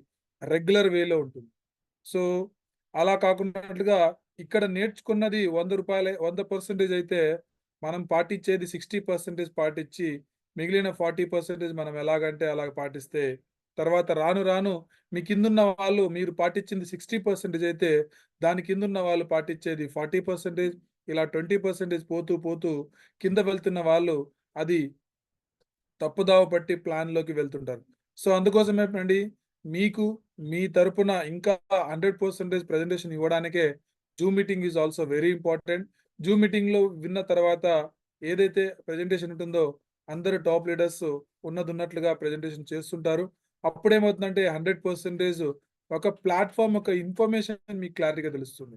రెగ్యులర్ వేలో ఉంటుంది. సో అలా కాకున్నట్లుగా ఇక్కడ నేర్చుకున్నది 100 రూపాయలే 100% అయితే మనం పాటించేది 60% పాటించి మిగిలిన 40% మనం ఎలాగంటే అలాగ పాటిస్తే తర్వాత రాను రాను మీ కిందున్న వాళ్ళు మీరు పాటించింది 60% అయితే దాని కిందున్న వాళ్ళు పాటించేది 40%, ఇలా 20% పోతూ పోతూ కింద వెళ్తున్న వాళ్ళు అది తప్పుదావ పట్టి ప్లాన్ లోకి వెళ్తుంటారు. సో అందుకోసమే అండి మీకు మీ తరపున ఇంకా 100% ప్రెజెంటేషన్ ఇవ్వడానికే Zoom meeting is also very important. Zoom meeting లో విన్న తర్వాత ఏదైతే ప్రెజెంటేషన్ ఉంటుందో అందరు టాప్ లీడర్స్ ఉన్నట్లుగా ప్రెజెంటేషన్ చేస్తుంటారు. అప్పుడేమవుతుందంటే 100% ఒక ప్లాట్ఫామ్ ఒక ఇన్ఫర్మేషన్ మీకు క్లారిటీగా తెలుస్తుంది.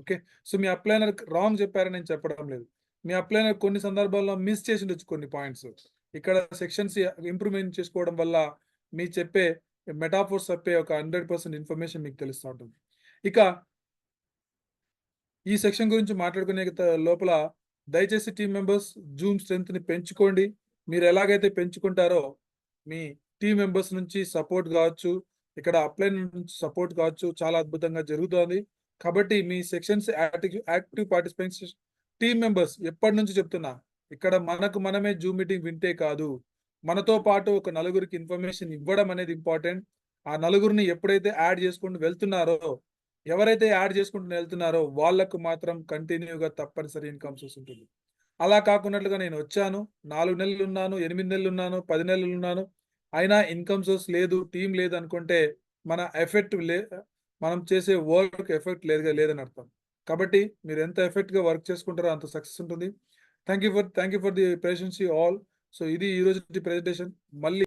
ఓకే, సో మీ అప్లైనర్ రాంగ్ చెప్పారని నేను చెప్పడం లేదు. మీ అప్లైనర్ కొన్ని సందర్భాల్లో మిస్ చేసి ఉండొచ్చు కొన్ని పాయింట్స్. ఇక్కడ సెక్షన్స్ ఇంప్రూవ్మెంట్ చేసుకోవడం వల్ల మీ చెప్పే మెటాఫోర్స్ చెప్పే ఒక 100% ఇన్ఫర్మేషన్ మీకు తెలుస్తూ ఉంటుంది. ఇక ఈ సెక్షన్ గురించి మాట్లాడుకునే లోపల దయచేసి టీం మెంబర్స్ జూమ్ స్ట్రెంత్ ని పెంచుకోండి. మీరు ఎలాగైతే పెంచుకుంటారో మీ టీం మెంబర్స్ నుంచి సపోర్ట్ కావచ్చు, ఇక్కడ అప్లైన్ నుంచి సపోర్ట్ కావచ్చు, చాలా అద్భుతంగా జరుగుతుంది. కాబట్టి మీ sections active participants team members ఎప్పటి నుంచి చెప్తున్నా ఇక్కడ మనమే జూమ్ మీటింగ్ వింటే కాదు, మనతో పాటు ఒక నలుగురికి ఇన్ఫర్మేషన్ ఇవ్వడం అనేది ఇంపార్టెంట్. ఆ నలుగురిని ఎప్పుడైతే యాడ్ చేసుకుంటూ వెళ్తున్నారో, ఎవరైతే యాడ్ చేసుకుంటూ వెళ్తున్నారో వాళ్ళకు మాత్రం కంటిన్యూగా తప్పనిసరి ఇన్కమ్ సోర్స్ ఉంటుంది. అలా కాకున్నట్లుగా నేను వచ్చాను, 4 నెలలు ఉన్నాను, 8 నెలలు ఉన్నాను, 10 నెలలు ఉన్నాను, అయినా ఇన్కమ్ సోర్స్ లేదు, టీం లేదు అనుకుంటే మన ఎఫెక్ట్ మనం చేసే వర్క్ ఎఫెక్ట్ లేదని అర్థం. కాబట్టి మీరు ఎంత ఎఫెక్ట్ గా వర్క్ చేసుకుంటారో అంత సక్సెస్ ఉంటుంది. Thank you for the patience all. So ఇది ఈ రోజు ప్రెజెంటేషన్. మళ్ళీ